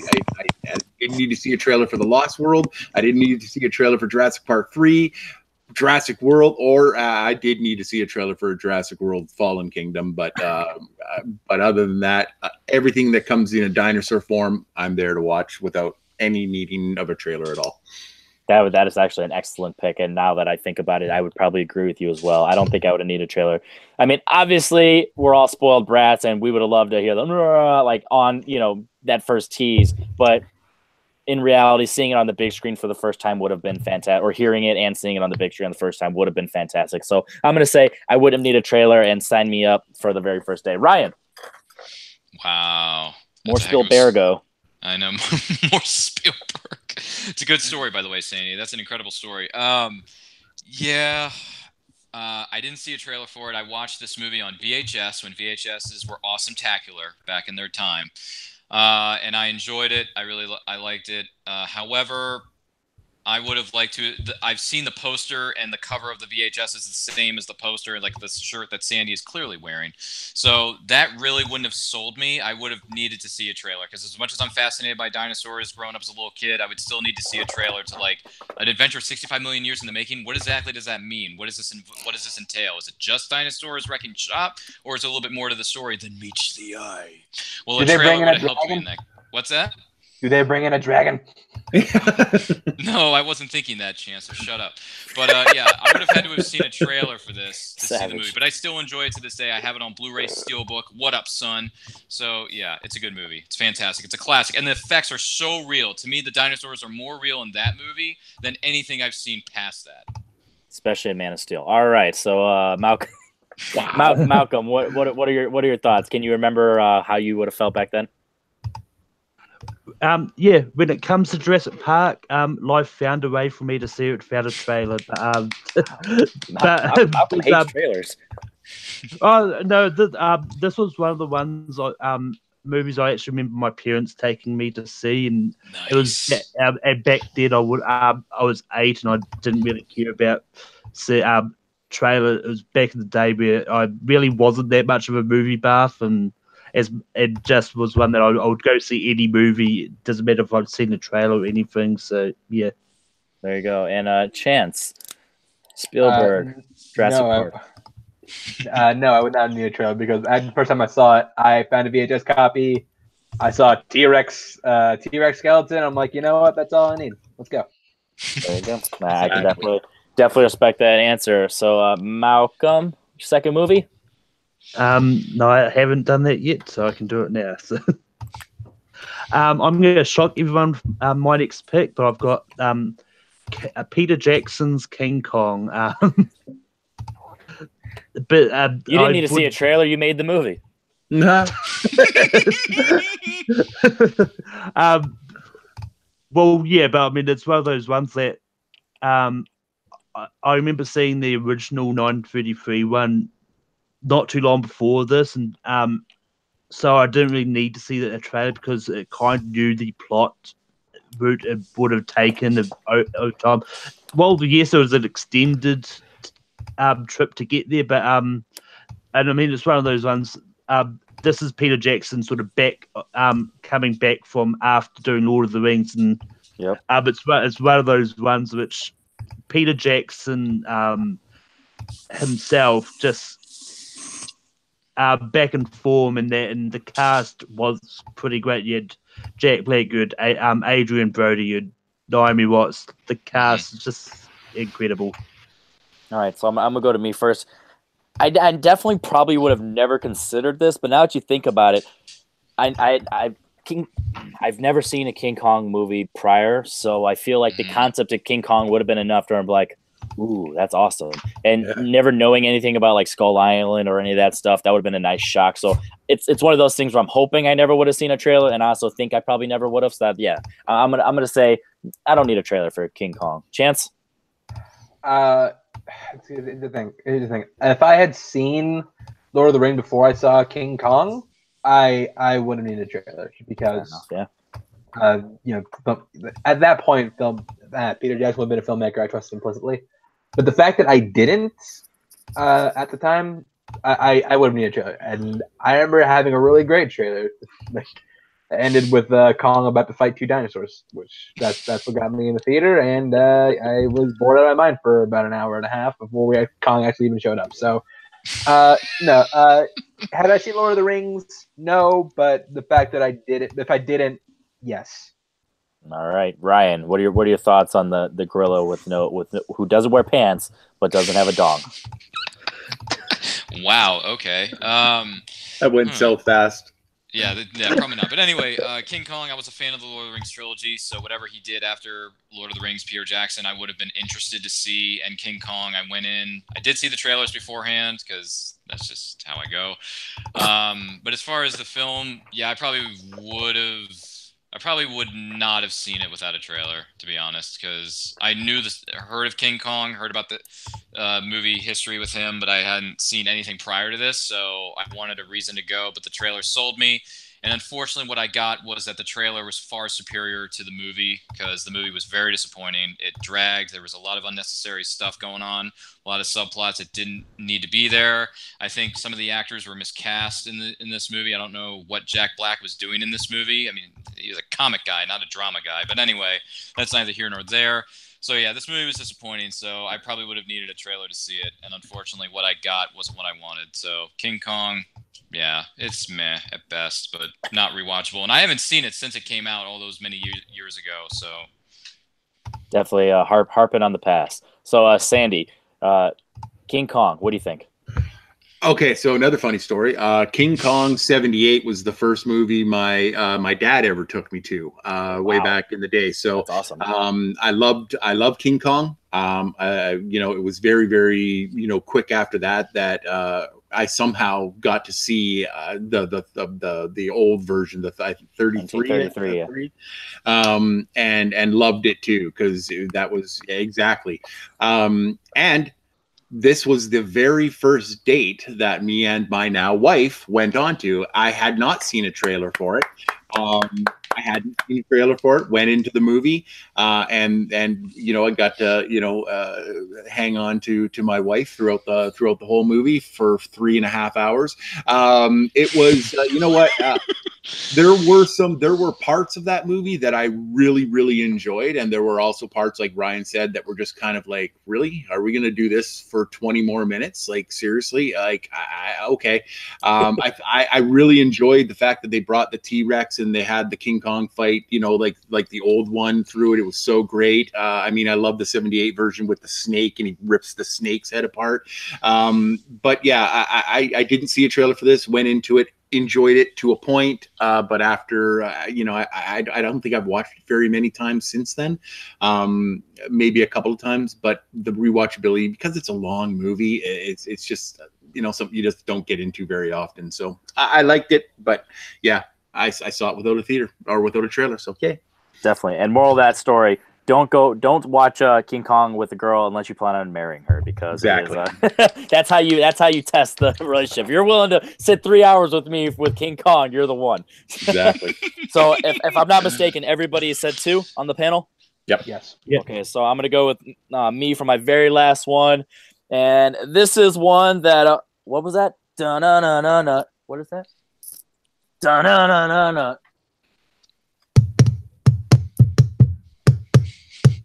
didn't need to see a trailer for The Lost World. I didn't need to see a trailer for Jurassic Park 3, Jurassic World, or I did need to see a trailer for Jurassic World Fallen Kingdom. But other than that, everything that comes in a dinosaur form, I'm there to watch without any needing of a trailer at all. That is actually an excellent pick, and now that I think about it, I would probably agree with you as well. I don't think I would have needed a trailer. I mean, obviously, we're all spoiled brats, and we would have loved to hear them like on that first tease. But in reality, seeing it on the big screen for the first time would have been fantastic, or hearing it and seeing it on the big screen on the first time would have been fantastic. So I'm going to say I wouldn't need a trailer, and sign me up for the very first day. Ryan. Wow. More Spielberg. I know, more Spielberg. It's a good story, by the way, Sandy. That's an incredible story. Yeah, I didn't see a trailer for it. I watched this movie on VHS when VHSs were awesome-tacular back in their time, and I enjoyed it. I liked it. However, I would have liked to. I've seen the poster, and the cover of the VHS is the same as the poster, like the shirt that Sandy is clearly wearing. So that really wouldn't have sold me. I would have needed to see a trailer, because as much as I'm fascinated by dinosaurs growing up as a little kid, I would still need to see a trailer to like an adventure 65 million years in the making. What exactly does that mean? What does this entail? Is it just dinosaurs wrecking shop, or is it a little bit more to the story than meets the eye? Well, a trailer would have helped me in that. What's that? Do they bring in a dragon? No, I wasn't thinking that, Chance, so shut up. But yeah, I would have had to have seen a trailer for this to see the movie. But I still enjoy it to this day. I have it on Blu-ray Steelbook. What up, son? So yeah, it's a good movie. It's fantastic. It's a classic. And the effects are so real. To me, the dinosaurs are more real in that movie than anything I've seen past that. Especially in Man of Steel. All right, so Malcolm, Malcolm, what are your thoughts? Can you remember how you would have felt back then? Yeah, when it comes to Jurassic Park, life found a way for me to see it without a trailer. Malcolm hates trailers. Oh no, this was one of the ones movies I actually remember my parents taking me to see, and nice. It was and back then I was 8 and I didn't really care about trailer. It was back in the day where I really wasn't that much of a movie buff, and as it just was one that I would go see any movie. It doesn't matter if I've seen the trailer or anything. So yeah, there you go. And Chance, Spielberg, Jurassic Park. No, I would not need a trailer, because the first time I saw it, I found a VHS copy. I saw a T-Rex skeleton. I'm like, you know what? That's all I need. Let's go. There you go. I can definitely respect that answer. So Malcolm, second movie. No, I haven't done that yet, so I can do it now. So, I'm going to shock everyone. My next pick, but I've got Peter Jackson's King Kong. But you didn't need to see a trailer. You made the movie. Nah. Well, yeah, but I mean, it's one of those ones that I remember seeing the original 933 one not too long before this, and so I didn't really need to see the trailer because it kind of knew the plot route it would have taken over time. Well, yes, it was an extended trip to get there, but and I mean, it's one of those ones. This is Peter Jackson sort of back, coming back from after doing Lord of the Rings, and Yep. it's one of those ones which Peter Jackson himself just back in form, and that, and the cast was pretty great. You had Jack Black, you had Adrian Brody, you had Naomi Watts. The cast is just incredible. All right, so I'm gonna go to me first. I definitely probably would have never considered this, but now that you think about it, I've never seen a King Kong movie prior, so I feel like the concept of King Kong would have been enough to be like, ooh, that's awesome. And never knowing anything about like Skull Island or any of that stuff, that would have been a nice shock. So it's one of those things where I'm hoping I never would have seen a trailer, and I also think I probably never would have. So that, yeah, I'm gonna say I don't need a trailer for King Kong. Chance? Here's the thing. If I had seen Lord of the Ring before I saw King Kong, I wouldn't need a trailer because at that point, Peter Jackson would have been a filmmaker I trusted implicitly. But the fact that I didn't at the time, I would have needed a trailer. And I remember having a really great trailer. Like, it ended with Kong about to fight two dinosaurs, which that's what got me in the theater. And I was bored out of my mind for about an hour and a half before Kong actually even showed up. So, no. Had I seen Lord of the Rings? No. But the fact that I did it, if I didn't, yes. All right, Ryan. What are your thoughts on the gorilla who doesn't wear pants but doesn't have a dong? Wow. Okay. That went so fast. Yeah, probably not. But anyway, King Kong, I was a fan of the Lord of the Rings trilogy, so whatever he did after Lord of the Rings, Peter Jackson, I would have been interested to see. And King Kong, I went in. I did see the trailers beforehand because that's just how I go. But as far as the film, yeah, I probably would not have seen it without a trailer, to be honest, because I heard of King Kong, heard about the movie history with him, but I hadn't seen anything prior to this, so I wanted a reason to go, but the trailer sold me. And unfortunately, what I got was that the trailer was far superior to the movie because the movie was very disappointing. It dragged. There was a lot of unnecessary stuff going on, a lot of subplots that didn't need to be there. I think some of the actors were miscast in this movie. I don't know what Jack Black was doing in this movie. I mean, he was a comic guy, not a drama guy. But anyway, that's neither here nor there. So yeah, this movie was disappointing, so I probably would have needed a trailer to see it, and unfortunately what I got wasn't what I wanted. So King Kong, yeah, it's meh at best, but not rewatchable. And I haven't seen it since it came out all those many years ago, so definitely harping on the past. So Sandy, King Kong, what do you think? Okay, so another funny story. King Kong '78 was the first movie my dad ever took me to way back in the day. So that's awesome. I loved King Kong. It was very, very quick after that I somehow got to see the old version, the 33, and loved it too because that was exactly and. This was the very first date that me and my now wife went on to. I had not seen a trailer for it. I hadn't seen a trailer for it. Went into the movie, and I got to hang on to my wife throughout the whole movie for 3.5 hours. It was there were parts of that movie that I really, really enjoyed, and there were also parts, like Ryan said, that were just kind of like, really, are we going to do this for 20 more minutes? Like, seriously? Like, okay. I really enjoyed the fact that they brought the T-Rex and they had the King Kong fight, like the old one through it. It was so great. I love the '78 version with the snake, and he rips the snake's head apart. But yeah, I didn't see a trailer for this. Went into it, enjoyed it to a point, but after I don't think I've watched it very many times since then. Maybe a couple of times, but the rewatchability, because it's a long movie, it's just something you just don't get into very often. So I liked it, but yeah, I saw it without a theater or without a trailer. So okay. Definitely. And moral of that story: don't watch King Kong with a girl unless you plan on marrying her, because Exactly. it is, that's how you test the relationship. If you're willing to sit 3 hours with me with King Kong, you're the one. Exactly. So if I'm not mistaken, everybody said 2 on the panel. Yep. Yes. Yep. Okay, so I'm gonna go with me for my very last one, and this is one that what was that? Da-na-na-na-na. What is that? Da-na-na-na-na.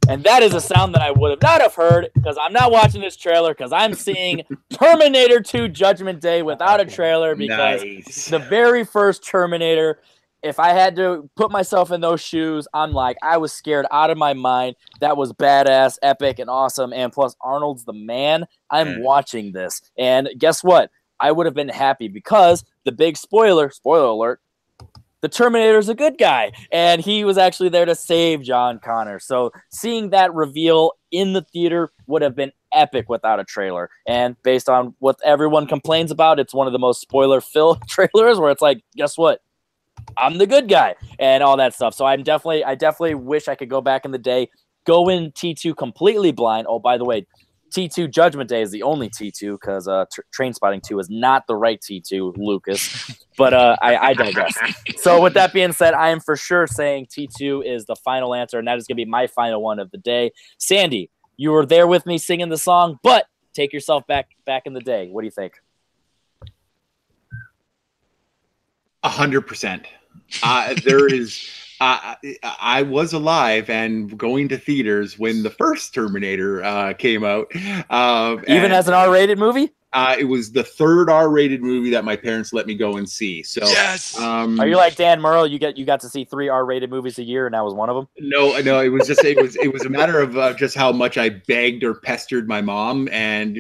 And that is a sound that I would have not have heard, because I'm not watching this trailer, because I'm seeing Terminator 2 Judgment Day without a trailer, because Nice. the very first Terminator, if I had to put myself in those shoes, I'm like, I was scared out of my mind. That was badass, epic, and awesome. And plus, Arnold's the man. I'm watching this. And guess what? I would have been happy, because the big spoiler alert, the Terminator's a good guy, and he was actually there to save John Connor. So seeing that reveal in the theater would have been epic without a trailer. And based on what everyone complains about, it's one of the most spoiler-filled trailers, where it's like, guess what? I'm the good guy and all that stuff. So I definitely wish I could go back in the day, go in T2 completely blind. Oh, by the way, T2 Judgment Day is the only T2, because Trainspotting 2 is not the right T2, Lucas. But I digress. So with that being said, I am for sure saying T2 is the final answer, and that is going to be my final one of the day. Sandy, you were there with me singing the song, but take yourself back in the day. What do you think? 100%. There is. I was alive and going to theaters when the first Terminator came out. Even as an R-rated movie? It was the third R-rated movie that my parents let me go and see. So yes. Are you like Dan Murrow? You got to see 3 R-rated movies a year, and that was one of them? No. It was just it was a matter of just how much I begged or pestered my mom, and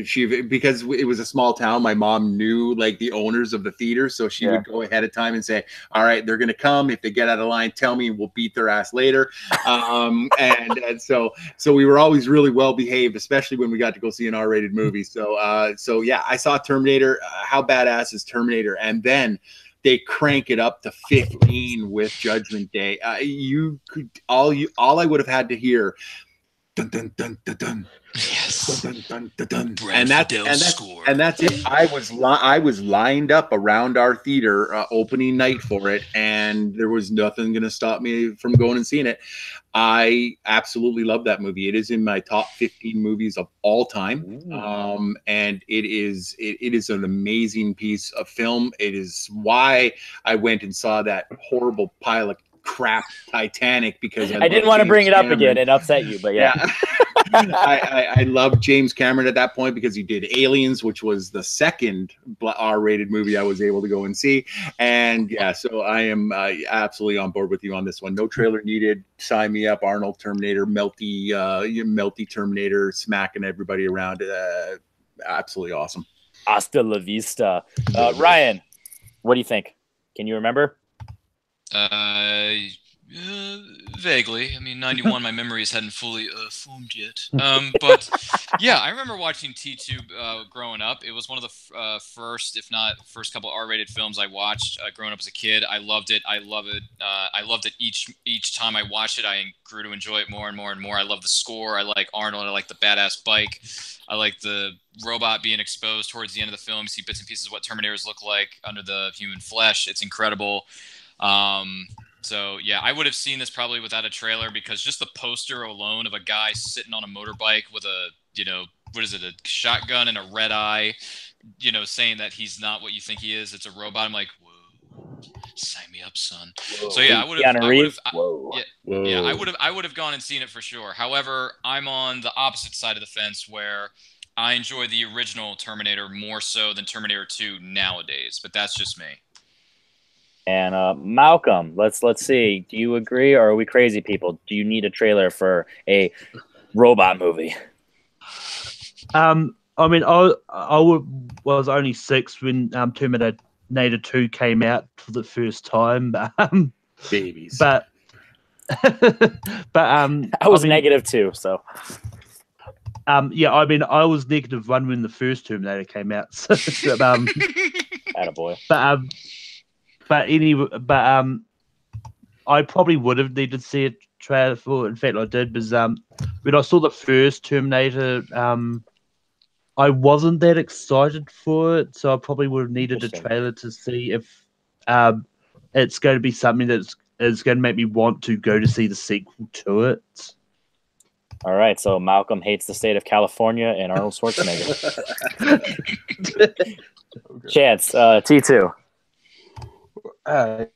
because it was a small town, my mom knew like the owners of the theater, so she would go ahead of time and say, "All right, they're gonna come. If they get out of line, tell me, and we'll beat their ass later." And so we were always really well behaved, especially when we got to go see an R-rated movie. So yeah. I saw Terminator. How badass is Terminator? And then they crank it up to 15 with Judgment Day. All I would have had to hear, dun dun dun dun dun. Yes. Dun, dun, dun, dun, dun. And that's it. I was lined up around our theater opening night for it, and there was nothing going to stop me from going and seeing it. I absolutely love that movie. It is in my top 15 movies of all time. And it is an amazing piece of film. It is why I went and saw that horrible pile of crap Titanic, because I didn't want to bring it up again and upset you, but yeah. I loved James Cameron at that point, because he did Aliens, which was the second R-rated movie I was able to go and see. And yeah, so I am absolutely on board with you on this one. No trailer needed. Sign me up. Arnold Terminator, melty Terminator, smacking everybody around. Absolutely awesome. Hasta la vista. Ryan, what do you think? Can you remember? Vaguely. I mean, 91, my memories hadn't fully formed yet. But yeah, I remember watching T2 growing up. It was one of the first, if not first couple R-rated films I watched growing up as a kid. I loved it. I love it. I loved it each time I watched it. I grew to enjoy it more and more and more. I love the score. I like Arnold. I like the badass bike. I like the robot being exposed towards the end of the film. You see bits and pieces of what Terminators look like under the human flesh. It's incredible. So yeah, I would have seen this probably without a trailer, because just the poster alone of a guy sitting on a motorbike with a, a shotgun and a red eye, saying that he's not what you think he is. It's a robot. I'm like, whoa, sign me up, son. Whoa. So yeah, I would have gone and seen it for sure. However, I'm on the opposite side of the fence, where I enjoy the original Terminator more so than Terminator 2 nowadays, but that's just me. And Malcolm, let's see. Do you agree, or are we crazy people? Do you need a trailer for a robot movie? I mean, I was only 6 when Terminator 2 came out for the first time. Babies. But I was negative too. So Yeah, I mean, I was -1 when the first Terminator came out. So, Attaboy. but I probably would have needed to see a trailer for it. In fact, I did, because when I saw the first Terminator, I wasn't that excited for it, so I probably would have needed a Interesting. trailer to see if it's going to be something that is going to make me want to go to see the sequel to it. All right, so Malcolm hates the state of California and Arnold Schwarzenegger. Chance, T2.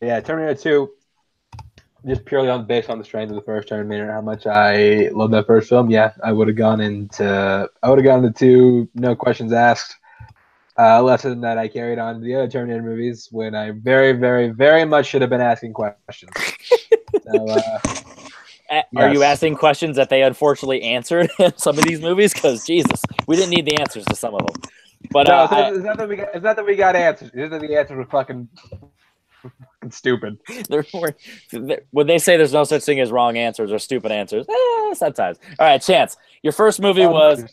Yeah, Terminator 2, just purely based on the strength of the first Terminator, how much I love that first film. Yeah, I would have gone into 2, no questions asked. Lesson that I carried on to the other Terminator movies when I very, very, very much should have been asking questions. So, Are you yes. asking questions that they unfortunately answered in some of these movies? Because Jesus, we didn't need the answers to some of them. But No, it's not that we got answers. It's that the answers were fucking stupid. When they say there's no such thing as wrong answers or stupid answers, sometimes. All right, Chance. Your first movie was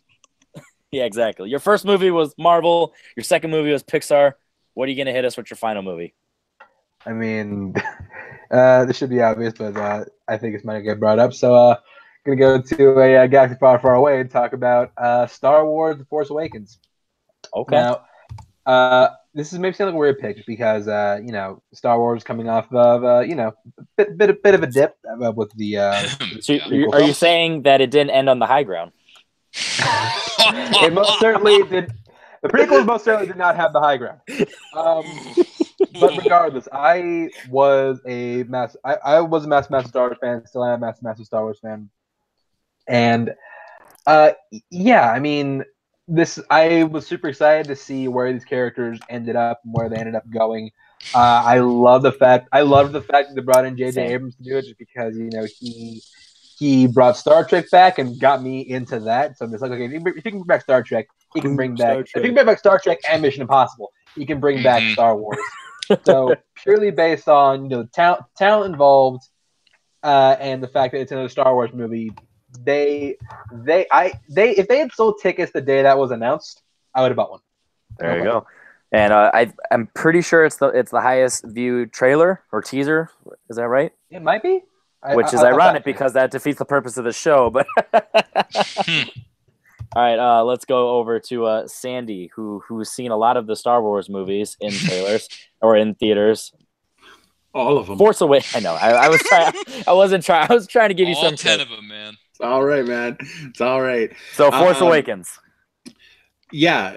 yeah, exactly. Your first movie was Marvel. Your second movie was Pixar. What are you gonna hit us with your final movie? I mean, this should be obvious, but I think it's might get brought up. So, gonna go to a galaxy far, far away and talk about Star Wars: The Force Awakens. Okay. Now, this is maybe sound like a weird pick because Star Wars coming off of a bit of a dip with the. So are you saying that it didn't end on the high ground? It most certainly did. The prequels most certainly did not have the high ground. But regardless, I was a massive Star Wars fan. Still am a massive Star Wars fan. And yeah, I mean, I was super excited to see where these characters ended up and where they ended up going. I loved the fact that they brought in J.J. Abrams to do it, just because he brought Star Trek back and got me into that. So I'm just like, okay, if he can bring back Star Trek, he can bring back. If he can bring back Star Trek and Mission Impossible, he can bring back Star Wars. So purely based on talent involved, and the fact that it's another Star Wars movie, if they had sold tickets the day that was announced, I would have bought one. There you go. And I'm pretty sure it's the highest viewed trailer or teaser. Is that right? It might be. Which is ironic because that defeats the purpose of the show. But all right, let's go over to Sandy, who's seen a lot of the Star Wars movies in trailers or in theaters. All of them. Force Awakens. I know. I was trying. I wasn't trying. I was trying to give you some. All 10 of them, man. It's all right, man. It's all right. So Force Awakens. Yeah,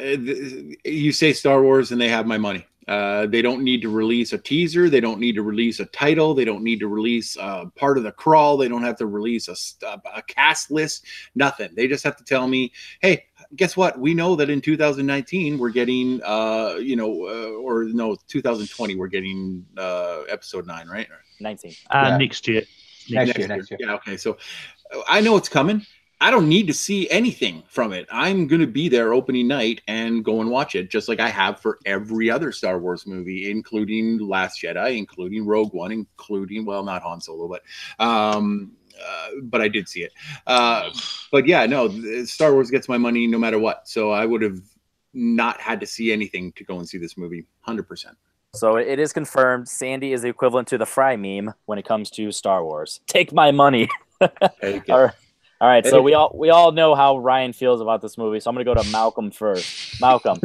you say Star Wars, and they have my money. They don't need to release a teaser. They don't need to release a title. They don't need to release part of the crawl. They don't have to release a cast list. Nothing. They just have to tell me, hey, guess what? We know that in 2019 we're getting, 2020 we're getting episode 9, right? 19. Next year. Next year. Yeah. Okay. So I know it's coming. I don't need to see anything from it. I'm going to be there opening night and go and watch it, just like I have for every other Star Wars movie, including Last Jedi, including Rogue One, including, well, not Han Solo, but I did see it. But yeah, no, Star Wars gets my money no matter what. So I would have not had to see anything to go and see this movie, 100%. So it is confirmed. Sandy is the equivalent to the Fry meme when it comes to Star Wars. Take my money. All right, so we all know how Ryan feels about this movie, so I'm going to go to Malcolm first. Malcolm.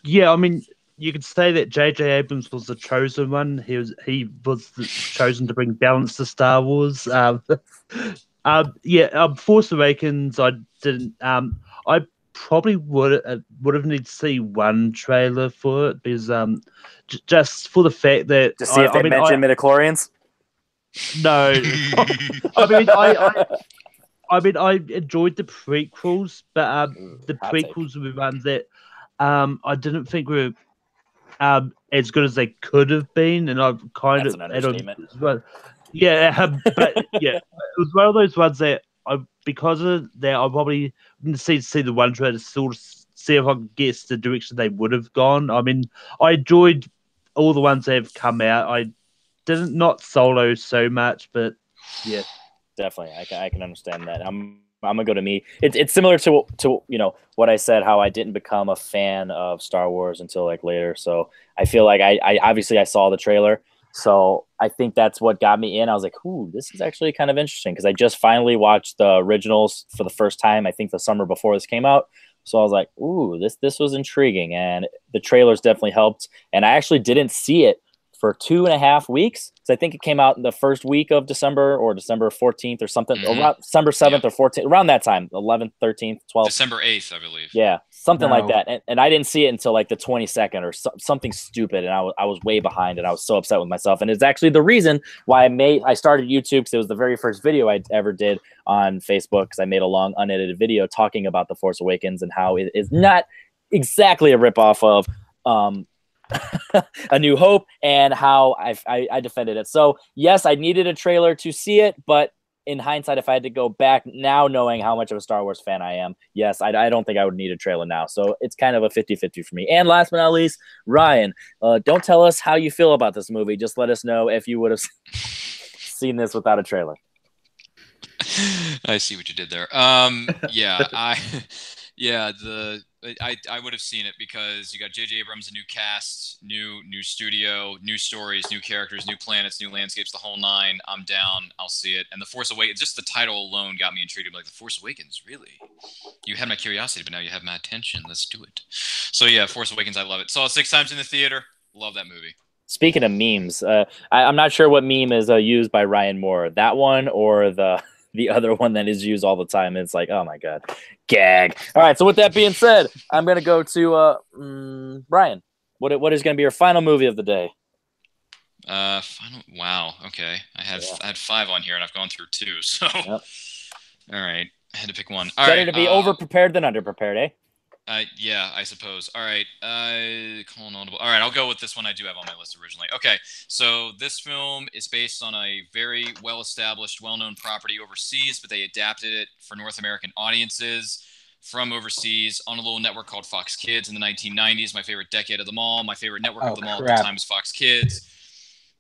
Yeah, I mean, you could say that J.J. Abrams was the chosen one. He was chosen to bring balance to Star Wars. Force Awakens, I didn't. I probably would have needed to see one trailer for it, because just for the fact that to see if they mentioned midichlorians. No, I enjoyed the prequels, but the prequels were ones that I didn't think were as good as they could have been, and I've kind That's of an understatement. but yeah, it was one of those ones that because of that I probably didn't see the one trailer to sort of see if I could guess the direction they would have gone. I mean, I enjoyed all the ones that have come out. I didn't not Solo so much, but yeah. definitely. I can understand that. I'm gonna go to me. It's similar to what I said, how I didn't become a fan of Star Wars until like later. So I feel like I obviously I saw the trailer, so I think that's what got me in. I was like, ooh, this is actually kind of interesting because I just finally watched the originals for the first time. I think the summer before this came out. So I was like, ooh, this was intriguing, and the trailers definitely helped. And I actually didn't see it for 2.5 weeks. So I think it came out in the first week of December or December 14th or something, around December 7th or 14th, around that time, 11th, 13th, 12th. December 8th, I believe. Yeah, something like that. And I didn't see it until like the 22nd or something stupid. And I was way behind and I was so upset with myself. And it's actually the reason why I started YouTube, because it was the very first video I ever did on Facebook, because I made a long unedited video talking about The Force Awakens and how it is not exactly a ripoff of A New Hope, and how I defended it. So yes, I needed a trailer to see it, but in hindsight, if I had to go back now, knowing how much of a Star Wars fan I am, yes, I don't think I would need a trailer now. So it's kind of a 50-50 for me. And last but not least, Ryan, don't tell us how you feel about this movie. Just let us know if you would have seen this without a trailer. I see what you did there. I would have seen it because you got J.J. Abrams, a new cast, new studio, new stories, new characters, new planets, new landscapes, the whole nine. I'm down. I'll see it. And The Force Awakens, just the title alone got me intrigued. I'm like, The Force Awakens, really? You had my curiosity, but now you have my attention. Let's do it. So yeah, Force Awakens, I love it. Saw it 6 times in the theater. Love that movie. Speaking of memes, I'm not sure what meme is used by Ryan more, that one or the other one that is used all the time. It's like, oh my God, gag. All right. So with that being said, I'm going to go to Brian. What is going to be your final movie of the day? Wow. Okay. I had 5 on here and I've gone through 2. So, Yep. All right. I had to pick one. Better to be over-prepared than under-prepared, eh? Yeah, I suppose. All right. All right, I'll go with this one I do have on my list originally. Okay, so this film is based on a very well-established, well-known property overseas, but they adapted it for North American audiences from overseas on a little network called Fox Kids in the 1990s. My favorite decade of them all. My favorite network of them all at the time was Fox Kids.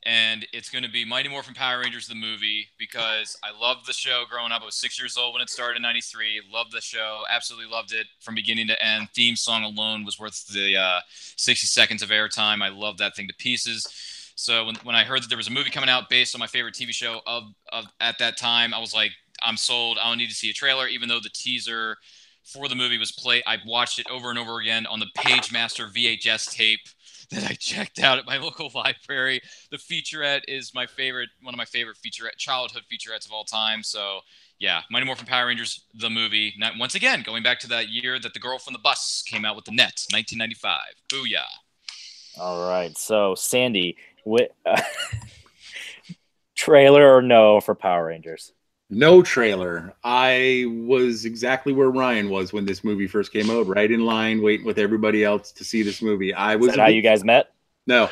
And it's going to be Mighty Morphin Power Rangers, the movie, because I loved the show growing up. I was 6 years old when it started in 93. Loved the show. Absolutely loved it from beginning to end. Theme song alone was worth the 60 seconds of airtime. I loved that thing to pieces. So when I heard that there was a movie coming out based on my favorite TV show of at that time, I was like, I'm sold. I don't need to see a trailer, even though the teaser for the movie was played. I watched it over and over again on the Pagemaster VHS tape that I checked out at my local library. The featurette is one of my favorite childhood featurettes of all time. So yeah, Mighty Morphin Power Rangers, the movie. Now, once again, going back to that year that The Girl from the Bus came out with the net, 1995. Booyah. All right. So Sandy, trailer or no for Power Rangers? No trailer. I was exactly where Ryan was when this movie first came out, right in line, waiting with everybody else to see this movie. Is that how you guys met? No.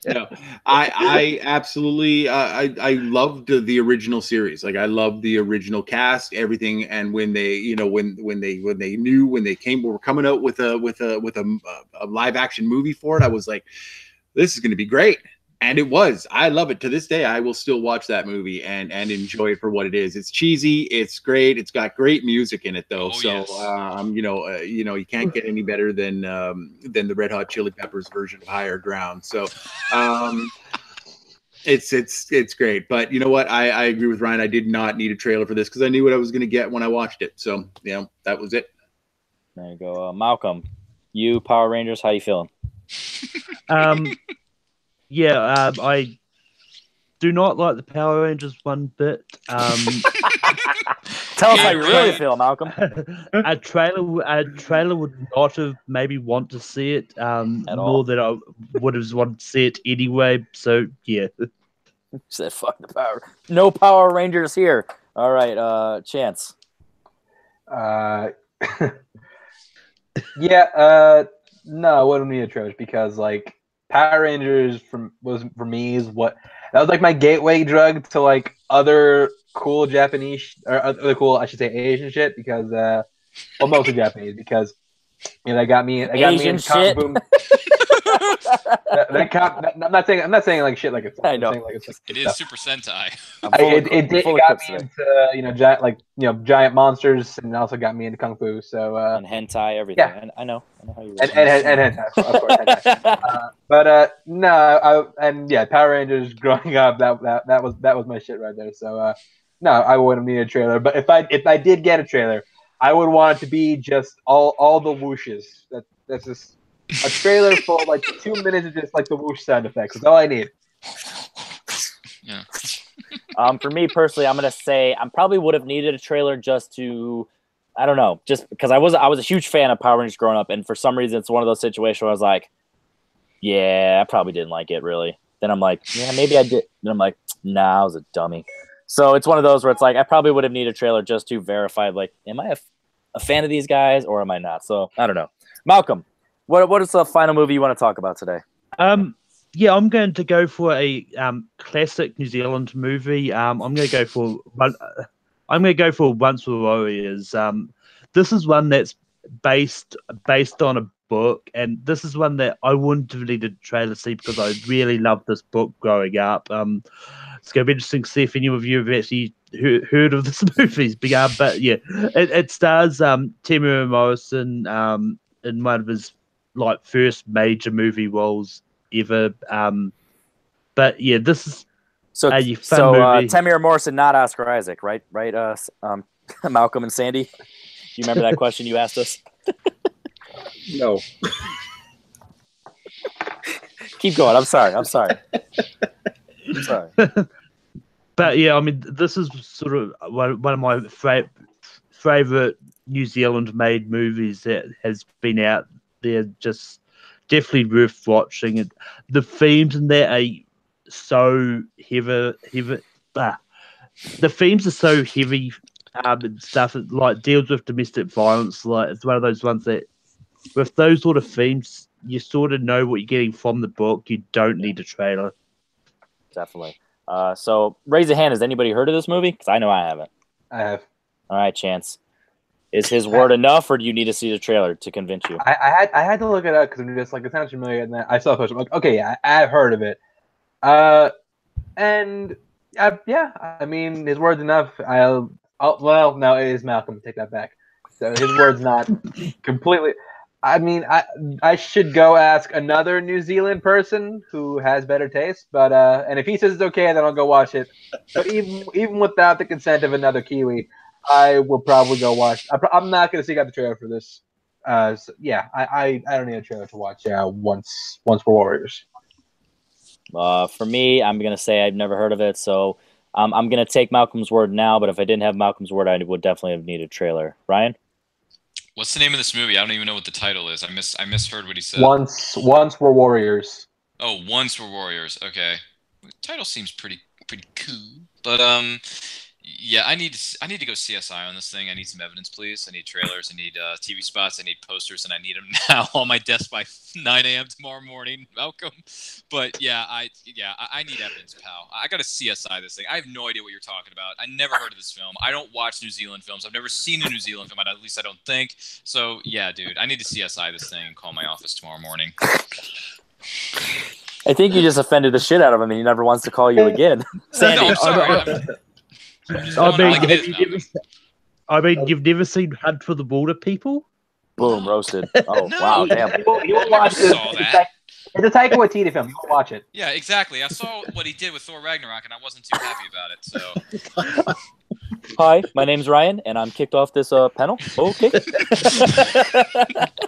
No. I absolutely I loved the original series. Like I loved the original cast, everything. And when they, when they were coming out with a live action movie for it, I was like, this is going to be great. And it was. I love it. To this day, I will still watch that movie and enjoy it for what it is. It's cheesy. It's great. It's got great music in it, though. You can't get any better than the Red Hot Chili Peppers version of Higher Ground. So, it's great. But you know what? I agree with Ryan. I did not need a trailer for this because I knew what I was going to get when I watched it. So, that was it. There you go, Malcolm. You Power Rangers, how you feeling? Yeah, I do not like the Power Rangers one bit. Tell us how you really feel, Malcolm. A trailer would not have maybe want to see it, more than I would have wanted to see it anyway. So yeah. Said fuck the Power. No Power Rangers here. All right, Chance. No, I wouldn't need a trailer because like Power Rangers for me is what that was like my gateway drug to like other cool Japanese or other cool, I should say, Asian shit because mostly Japanese because that got me Asian in shit. comic boom. I'm not saying like shit like it's. I know. I'm saying, like, it's like It is Super Sentai. it got me into giant monsters, and also got me into kung fu. So and hentai, everything. Yeah. And I know how you. And hentai, of course. Hentai. But Power Rangers growing up, that was my shit right there. So no, I wouldn't need a trailer. But if I did get a trailer, I would want it to be just all the whooshes. That's just a trailer for like 2 minutes of just like the whoosh sound effects. That's all I need. Yeah. For me personally, I'm gonna say I probably would have needed a trailer just to, I don't know, just because I was a huge fan of Power Rangers growing up, and for some reason it's one of those situations where I was like, yeah, I probably didn't like it really. Then I'm like, yeah, maybe I did. Then I'm like, nah, I was a dummy. So it's one of those where it's like I probably would have needed a trailer just to verify, like, am I a fan of these guys or am I not? So I don't know. Malcolm, what is the final movie you want to talk about today? Yeah, I'm going to go for a classic New Zealand movie. I'm going to go for Once Were Warriors. This is one that's based on a book, and this is one that I wouldn't have needed a trailer to see because I really loved this book growing up. It's going to be interesting to see if any of you have actually heard of this movie. But yeah, it stars Temuera Morrison in one of his like first major movie roles ever. But yeah, this is so a fun movie. Temuera Morrison, not Oscar Isaac, right? Malcolm and Sandy. Do you remember that question you asked us? No. Keep going. I'm sorry. But yeah, I mean, this is sort of one of my favorite New Zealand-made movies that has been out there. Just definitely worth watching. And the themes in there are so heavy. The themes are so heavy and stuff. It like deals with domestic violence. Like it's one of those ones that, with those sort of themes, you sort of know what you're getting from the book. You don't need a trailer. Definitely. So raise a hand. Has anybody heard of this movie? Because I know I haven't. I have. All right, Chance. Is his word enough, or do you need to see the trailer to convince you? I had to look it up because I'm just like, it sounds familiar, and then I saw a post. I'm like, okay, yeah, I've heard of it. I mean, his word's enough. Well, no, it is Malcolm. Take that back. So his word's not completely. I mean, I should go ask another New Zealand person who has better taste, but and if he says it's okay, then I'll go watch it. But even without the consent of another Kiwi, I will probably go watch. I'm not going to seek out the trailer for this. So yeah, I don't need a trailer to watch. Once We're Warriors. For me, I'm going to say I've never heard of it, so I'm going to take Malcolm's word now. But if I didn't have Malcolm's word, I would definitely have needed a trailer. Ryan. What's the name of this movie? I don't even know what the title is. I misheard what he said. Once We're Warriors. Oh, Once Were Warriors. Okay. The title seems pretty cool. But yeah, I need to go CSI on this thing. I need some evidence, please. I need trailers. I need TV spots. I need posters, and I need them now on my desk by 9 a.m. tomorrow morning. Malcolm. But yeah, I need evidence, pal. I got to CSI this thing. I have no idea what you're talking about. I never heard of this film. I don't watch New Zealand films. I've never seen a New Zealand film. At least I don't think. So yeah, dude, I need to CSI this thing and call my office tomorrow morning. I think you just offended the shit out of him, and he never wants to call you again. Sandy. No, I'm sorry. I mean, you've never seen Hunt for the Border People? Boom, roasted. Oh, No. wow, damn. You won't watch it. saw that. It's a Taika Waititi film. You won't watch it. Yeah, exactly. I saw what he did with Thor Ragnarok, and I wasn't too happy about it. So Hi, my name's Ryan, and I'm kicked off this panel. Okay.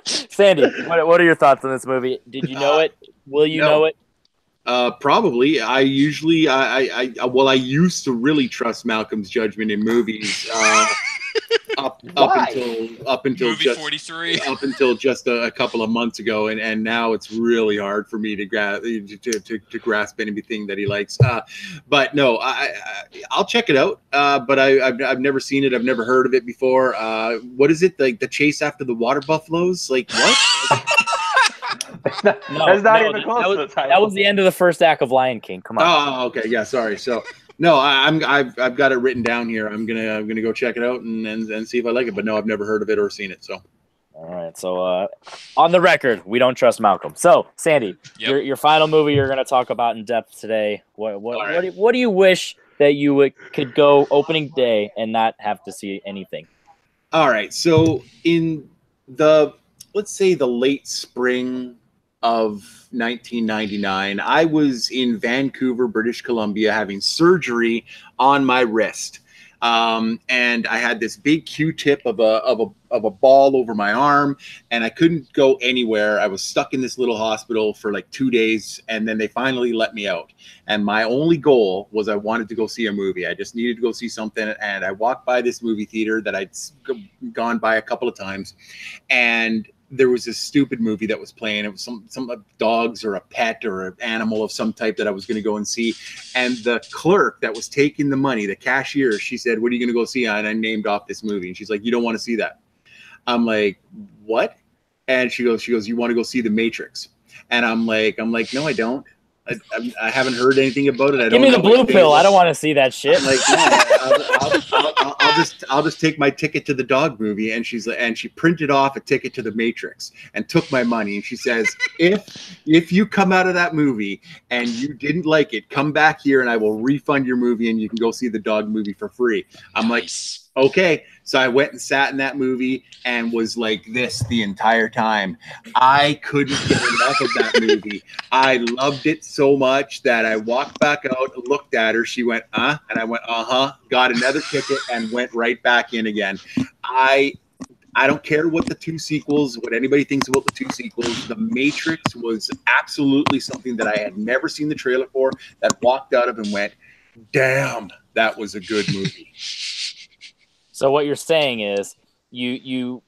Sandy, what are your thoughts on this movie? Did you know it? Will you know it? Probably. I used to really trust Malcolm's judgment in movies. Up until movie just 43. Up until just a couple of months ago, and now it's really hard for me to grasp anything that he likes. But no, I'll check it out. But I've never seen it. I've never heard of it before. What is it, like the chase after the water buffaloes? Like what? That's not even close to the title. That was the end of the first act of Lion King. Come on. Oh, okay. Yeah, sorry. So no, I've got it written down here. I'm gonna go check it out and see if I like it. But no, I've never heard of it or seen it. So All right. So, on the record, we don't trust Malcolm. So, Sandy, Yep. your final movie you're going to talk about in depth today. What right. what do you wish that you could go opening day and not have to see anything? All right. So in the, let's say, the late spring of 1999, I was in Vancouver, British Columbia, having surgery on my wrist. And I had this big Q-tip of a ball over my arm, and I couldn't go anywhere. I was stuck in this little hospital for like 2 days, and then they finally let me out. And my only goal was I wanted to go see a movie. I just needed to go see something, and I walked by this movie theater that I'd gone by a couple of times, and there was this stupid movie that was playing. It was some dogs or a pet or an animal of some type that I was going to go and see. And the clerk that was taking the money, the cashier, she said, "What are you going to go see?" And I named off this movie, and she's like, "You don't want to see that." I'm like, "What?" And she goes, "You want to go see The Matrix?" And I'm like, "No, I don't. I haven't heard anything about it. Give me the blue pill. I don't want to see that shit. I'm like, no, I'll just take my ticket to the dog movie." And she printed off a ticket to The Matrix and took my money. And she says, if you come out of that movie and you didn't like it, come back here and I will refund your movie and you can go see the dog movie for free. I'm like, okay. So I went and sat in that movie and was like this the entire time. I couldn't get enough of that movie. I loved it so much that I walked back out, looked at her. She went, and I went, got another ticket and went right back in again. I don't care what anybody thinks about the 2 sequels. The Matrix was absolutely something that I had never seen the trailer for, that walked out of and went, damn, that was a good movie. So what you're saying is you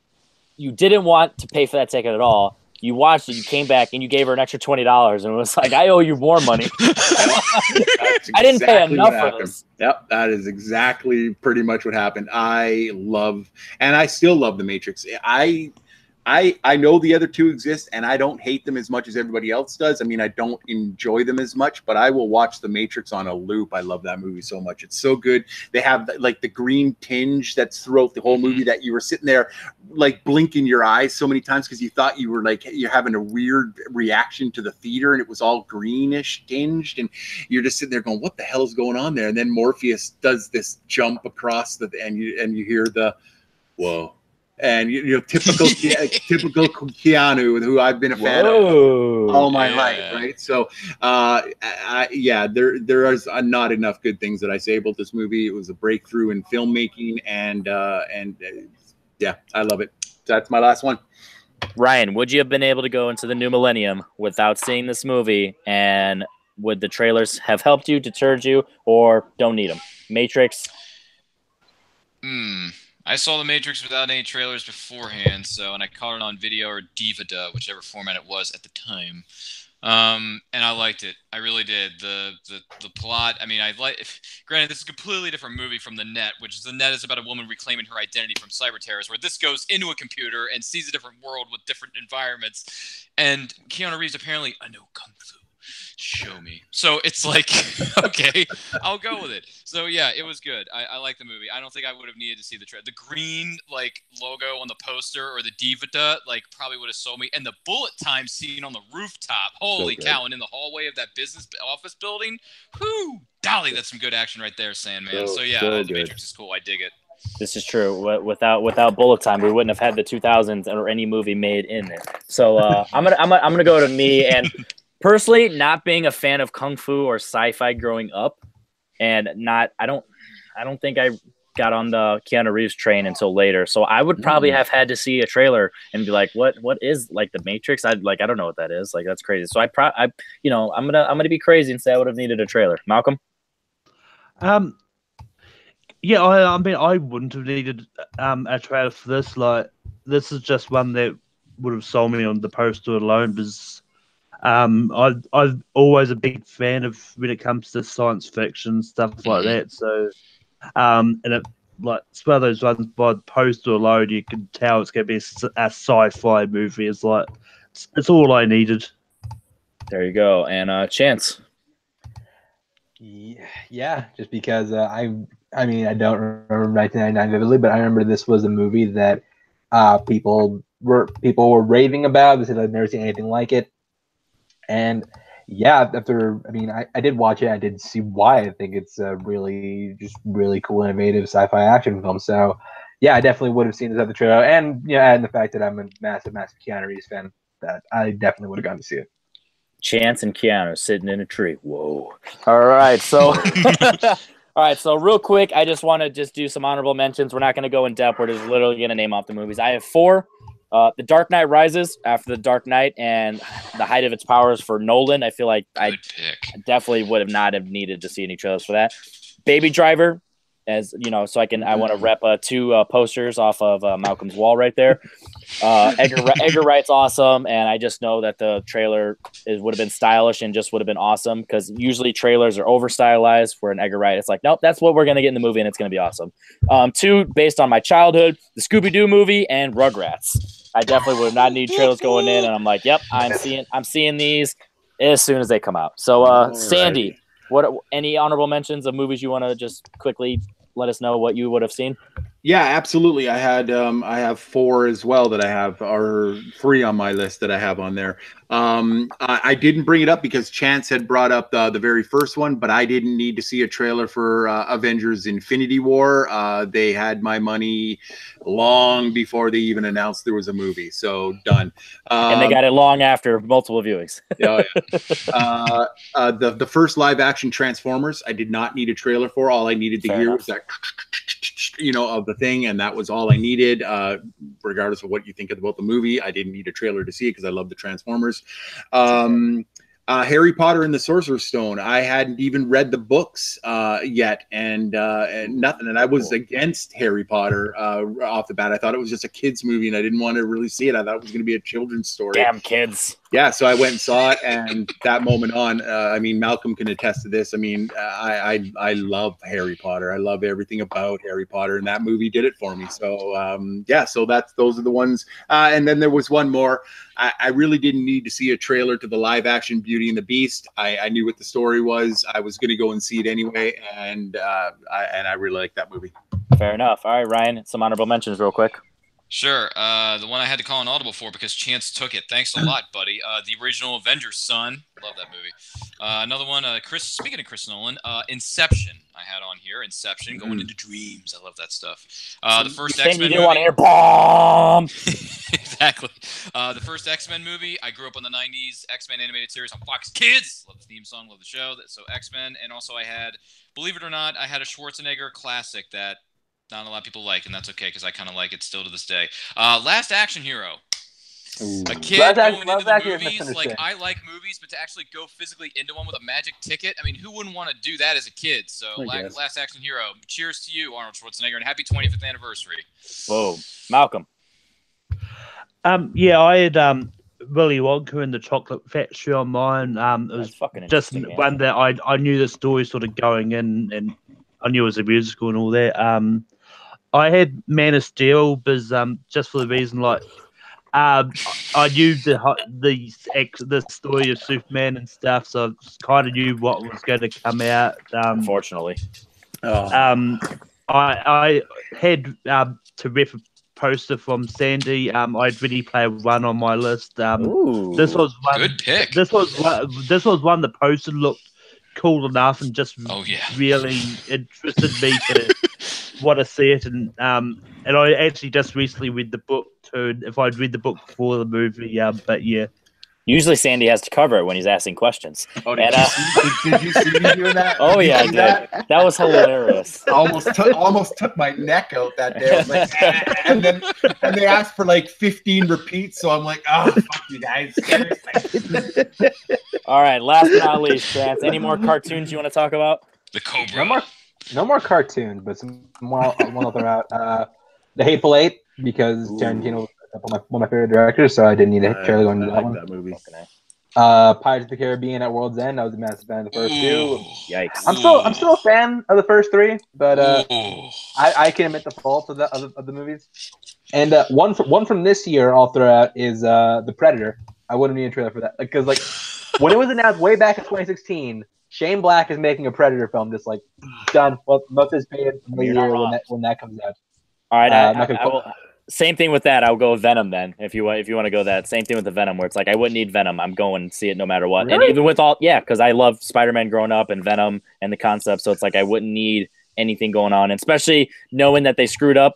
didn't want to pay for that ticket at all. You watched it, you came back, and you gave her an extra $20, and it was like, I owe you more money. I didn't pay enough for this. Yep, that is exactly pretty much what happened. And I still love The Matrix. I know the other 2 exist, and I don't hate them as much as everybody else does. I mean, I don't enjoy them as much, but I will watch The Matrix on a loop. I love that movie so much. It's so good. They have like the green tinge that's throughout the whole movie, that you were sitting there like blinking your eyes so many times because you thought you were like, you're having a weird reaction to the theater, and it was all greenish tinged, and you're just sitting there going, what the hell is going on there? And then Morpheus does this jump across and you hear the, whoa. And typical Keanu, who I've been a fan of all my life, right? So, there is not enough good things that I say about this movie. It was a breakthrough in filmmaking, and I love it. That's my last one. Ryan, would you have been able to go into the new millennium without seeing this movie? And would the trailers have helped you, deterred you, or don't need them? Matrix. I saw The Matrix without any trailers beforehand, and I caught it on video or DVD, whichever format it was at the time. And I liked it. I really did. The plot. I mean, granted, this is a completely different movie from The Net, The Net is about a woman reclaiming her identity from cyber terrorists, where this goes into a computer and sees a different world with different environments. And Keanu Reeves apparently, I know kung fu. Show me. So it's like, okay, I'll go with it. So yeah, it was good. I like the movie. I don't think I would have needed to see the trailer. The green logo on the poster or the DVD probably would have sold me. And the bullet time scene on the rooftop, holy cow! And in the hallway of that business office building, whoo, Dolly, that's some good action right there, Sandman. So yeah, The Matrix is cool. I dig it. This is true. Without bullet time, we wouldn't have had the 2000s or any movie made in it. So I'm gonna go to me and. Personally, not being a fan of kung fu or sci-fi growing up, and I don't think I got on the Keanu Reeves train until later. So I would probably have had to see a trailer and be like, what is like The Matrix? I don't know what that is. Like, that's crazy. So I'm gonna be crazy and say I would have needed a trailer. Malcolm? Yeah, I mean, I wouldn't have needed a trailer for this. Like, this is just one that would have sold me on the poster alone, because I'm always a big fan of when it comes to science fiction stuff like that. So, and it's one of those ones by the poster alone, you can tell it's going to be a sci-fi movie. It's all I needed. There you go. And Chance. Yeah, just because I mean, I don't remember 1999 vividly, but I remember this was a movie that People were raving about it. They said I've never seen anything like it. And yeah, I did watch it. I did see why. I think it's a really cool, innovative sci-fi action film. So yeah, I definitely would have seen this at the trailer. And yeah, and the fact that I'm a massive Keanu Reeves fan, that I definitely would have gone to see it. Chance and Keanu sitting in a tree. Whoa. All right. So, all right. So, real quick, I just want to do some honorable mentions. We're not going to go in depth. We're just literally going to name off the movies. I have 4. The Dark Knight Rises, after The Dark Knight and the height of its powers for Nolan. I feel like I definitely would have not have needed to see any trailers for that. Baby Driver, as you know, so I want to rep 2 posters off of Malcolm's wall right there. Edgar Wright's awesome, and I just know that the trailer would have been stylish and just would have been awesome, because usually trailers are over stylized. For an Edgar Wright, it's like, nope, that's what we're gonna get in the movie, and it's gonna be awesome. 2, based on my childhood, the Scooby-Doo movie and Rugrats. I definitely would not need trailers going in, and I'm like, yep, I'm seeing these as soon as they come out. So, Sandy, what any honorable mentions of movies you want to just quickly let us know what you would have seen? Yeah, absolutely. I have 4 as well that I have, or 3 on my list that I have on there. I didn't bring it up because Chance had brought up the very first one, but I didn't need to see a trailer for Avengers Infinity War. They had my money long before they even announced there was a movie. So done. And they got it long after multiple viewings. Yeah. The first live action Transformers, I did not need a trailer for. All I needed to hear was that, of the thing, and that was all I needed. Regardless of what you think about the movie, I didn't need a trailer to see it because I love the Transformers. Harry Potter and the Sorcerer's Stone, I hadn't even read the books yet, and nothing. And I was against Harry Potter off the bat. I thought it was just a kids movie, and I didn't want to really see it. I thought it was going to be a children's story. Damn kids. Yeah, so I went and saw it, and that moment on, Malcolm can attest to this. I love Harry Potter. I love everything about Harry Potter, and that movie did it for me. So, so those are the ones. And then there was one more. I really didn't need to see a trailer to the live-action Beauty and the Beast. I knew what the story was. I was going to go and see it anyway, and I really like that movie. Fair enough. All right, Ryan, some honorable mentions real quick. Sure. The one I had to call an audible for because Chance took it. Thanks a lot, buddy. The original Avengers son. Love that movie. Another one, speaking of Chris Nolan, Inception I had on here. Inception, going into dreams. I love that stuff. The first X-Men movie. You want to hear bomb? Exactly. The first X-Men movie. I grew up on the 90s X-Men animated series on Fox Kids. Love the theme song, love the show. So X-Men. And also I had, believe it or not, I had a Schwarzenegger classic that not a lot of people like, and that's okay because I kind of like it still to this day. Last Action Hero. Ooh. A kid going into the movies, like I like movies, but to actually go physically into one with a magic ticket, I mean, who wouldn't want to do that as a kid? So Last Action Hero. Cheers to you, Arnold Schwarzenegger, and happy 25th anniversary. Whoa. Malcolm. Yeah, I had Willy Wonka and the Chocolate Factory on mine. It was just one that I knew the story sort of going in, and I knew it was a musical and all that. I had Man of Steel, because just for the reason, I knew the story of Superman and stuff, so I kind of knew what was going to come out. Unfortunately, I had to ref a poster from Sandy. I'd really play one on my list. This was one. Good pick. This was one. The poster looked cool enough and just really interested me to want to see it, and I actually just recently read the book too. If I'd read the book before the movie, but yeah. Usually Sandy has to cover it when he's asking questions. Oh, did you see me doing that? Oh yeah, I did. That was hilarious. almost took my neck out that day. I was like, and they asked for like 15 repeats, so I'm like, oh fuck you guys, seriously. All right, last but not least, Chance. Any more cartoons you want to talk about? The Cobra. No more cartoons, but some more. One I'll throw out. The Hateful Eight, because Tarantino was one of my favorite directors, so I didn't need a trailer going into that one. That movie. Pirates of the Caribbean at World's End. I was a massive fan of the first 2. Yikes! I'm still a fan of the first 3, but I can admit the faults of the movies. And one from this year I'll throw out is The Predator. I wouldn't need a trailer for that, because when it was announced way back in 2016, Shane Black is making a Predator film. Just done. Well, most is paid for a year when that comes out. All right, Same thing with that. I'll go with Venom then. If you want to go that same thing with the Venom, where it's like I wouldn't need Venom. I'm going to see it no matter what. Really? And even with all, yeah, because I love Spider-Man growing up and Venom and the concept. So it's like I wouldn't need anything going on, and especially knowing that they screwed up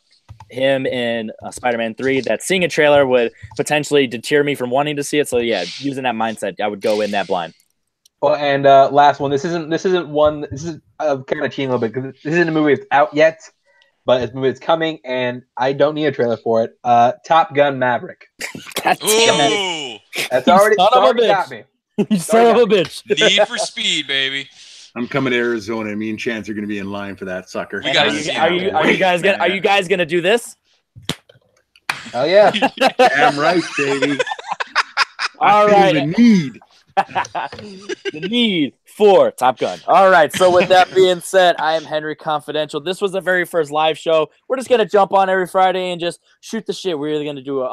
him in Spider-Man 3. That seeing a trailer would potentially deter me from wanting to see it. So yeah, using that mindset, I would go in that blind. Well, and last one. This isn't one. This is kind of cheating a little bit because this isn't a movie that's out yet, but it's a movie that's coming, and I don't need a trailer for it. Top Gun Maverick. God damn Ooh, That's already, Son of a already bitch. got me. it. You son of a bitch. Need for Speed, baby. I'm coming to Arizona, and me and Chance are going to be in line for that sucker. We gotta Are see you guys gonna do this? Oh yeah. Damn right, baby. All I feel right. the need. The need for Top Gun. All right. So with that being said, I am Henry Confidential. This was the very first live show. We're just gonna jump on every Friday and just shoot the shit. We're either gonna do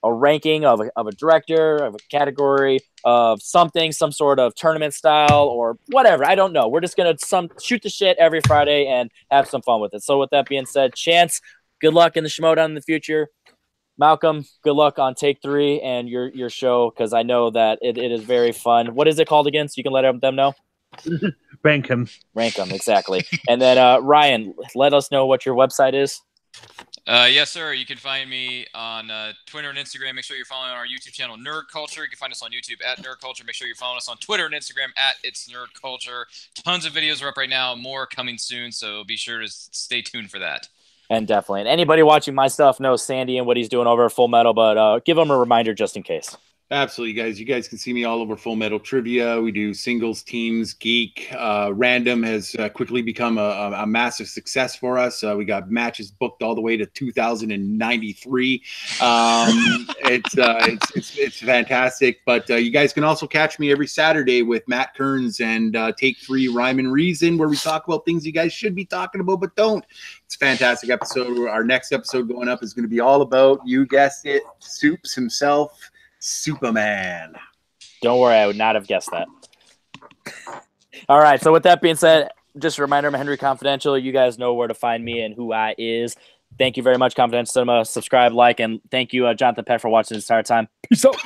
a ranking of a director, of a category, of something, some sort of tournament style or whatever. I don't know. We're just gonna shoot the shit every Friday and have some fun with it. So with that being said, Chance, good luck in the Schmoedown in the future. Malcolm, good luck on Take 3 and your show, because I know that it is very fun. What is it called again? So you can let them know. Rank 'em. Rank 'em, exactly. And then Ryan, let us know what your website is. Yes, sir. You can find me on Twitter and Instagram. Make sure you're following our YouTube channel, Nerd Culture. You can find us on YouTube at Nerd Culture. Make sure you're following us on Twitter and Instagram at It's Nerd Culture. Tons of videos are up right now. More coming soon, so be sure to stay tuned for that. And definitely. And anybody watching my stuff knows Sandy and what he's doing over at Full Metal, but give him a reminder just in case. Absolutely, guys. You guys can see me all over Full Metal Trivia. We do singles, teams, geek. Random has quickly become a massive success for us. We got matches booked all the way to 2093. It's fantastic. But you guys can also catch me every Saturday with Matt Kearns and Take 3 Rhyme and Reason, where we talk about things you guys should be talking about but don't. It's a fantastic episode. Our next episode going up is going to be all about, you guessed it, Soups himself, Superman. Don't worry, I would not have guessed that. All right, so with that being said, just a reminder, I'm Henry Confidential. You guys know where to find me and who I is. Thank you very much, Confidential Cinema. Subscribe, like, and thank you, Jonathan Peck, for watching this entire time. Peace out.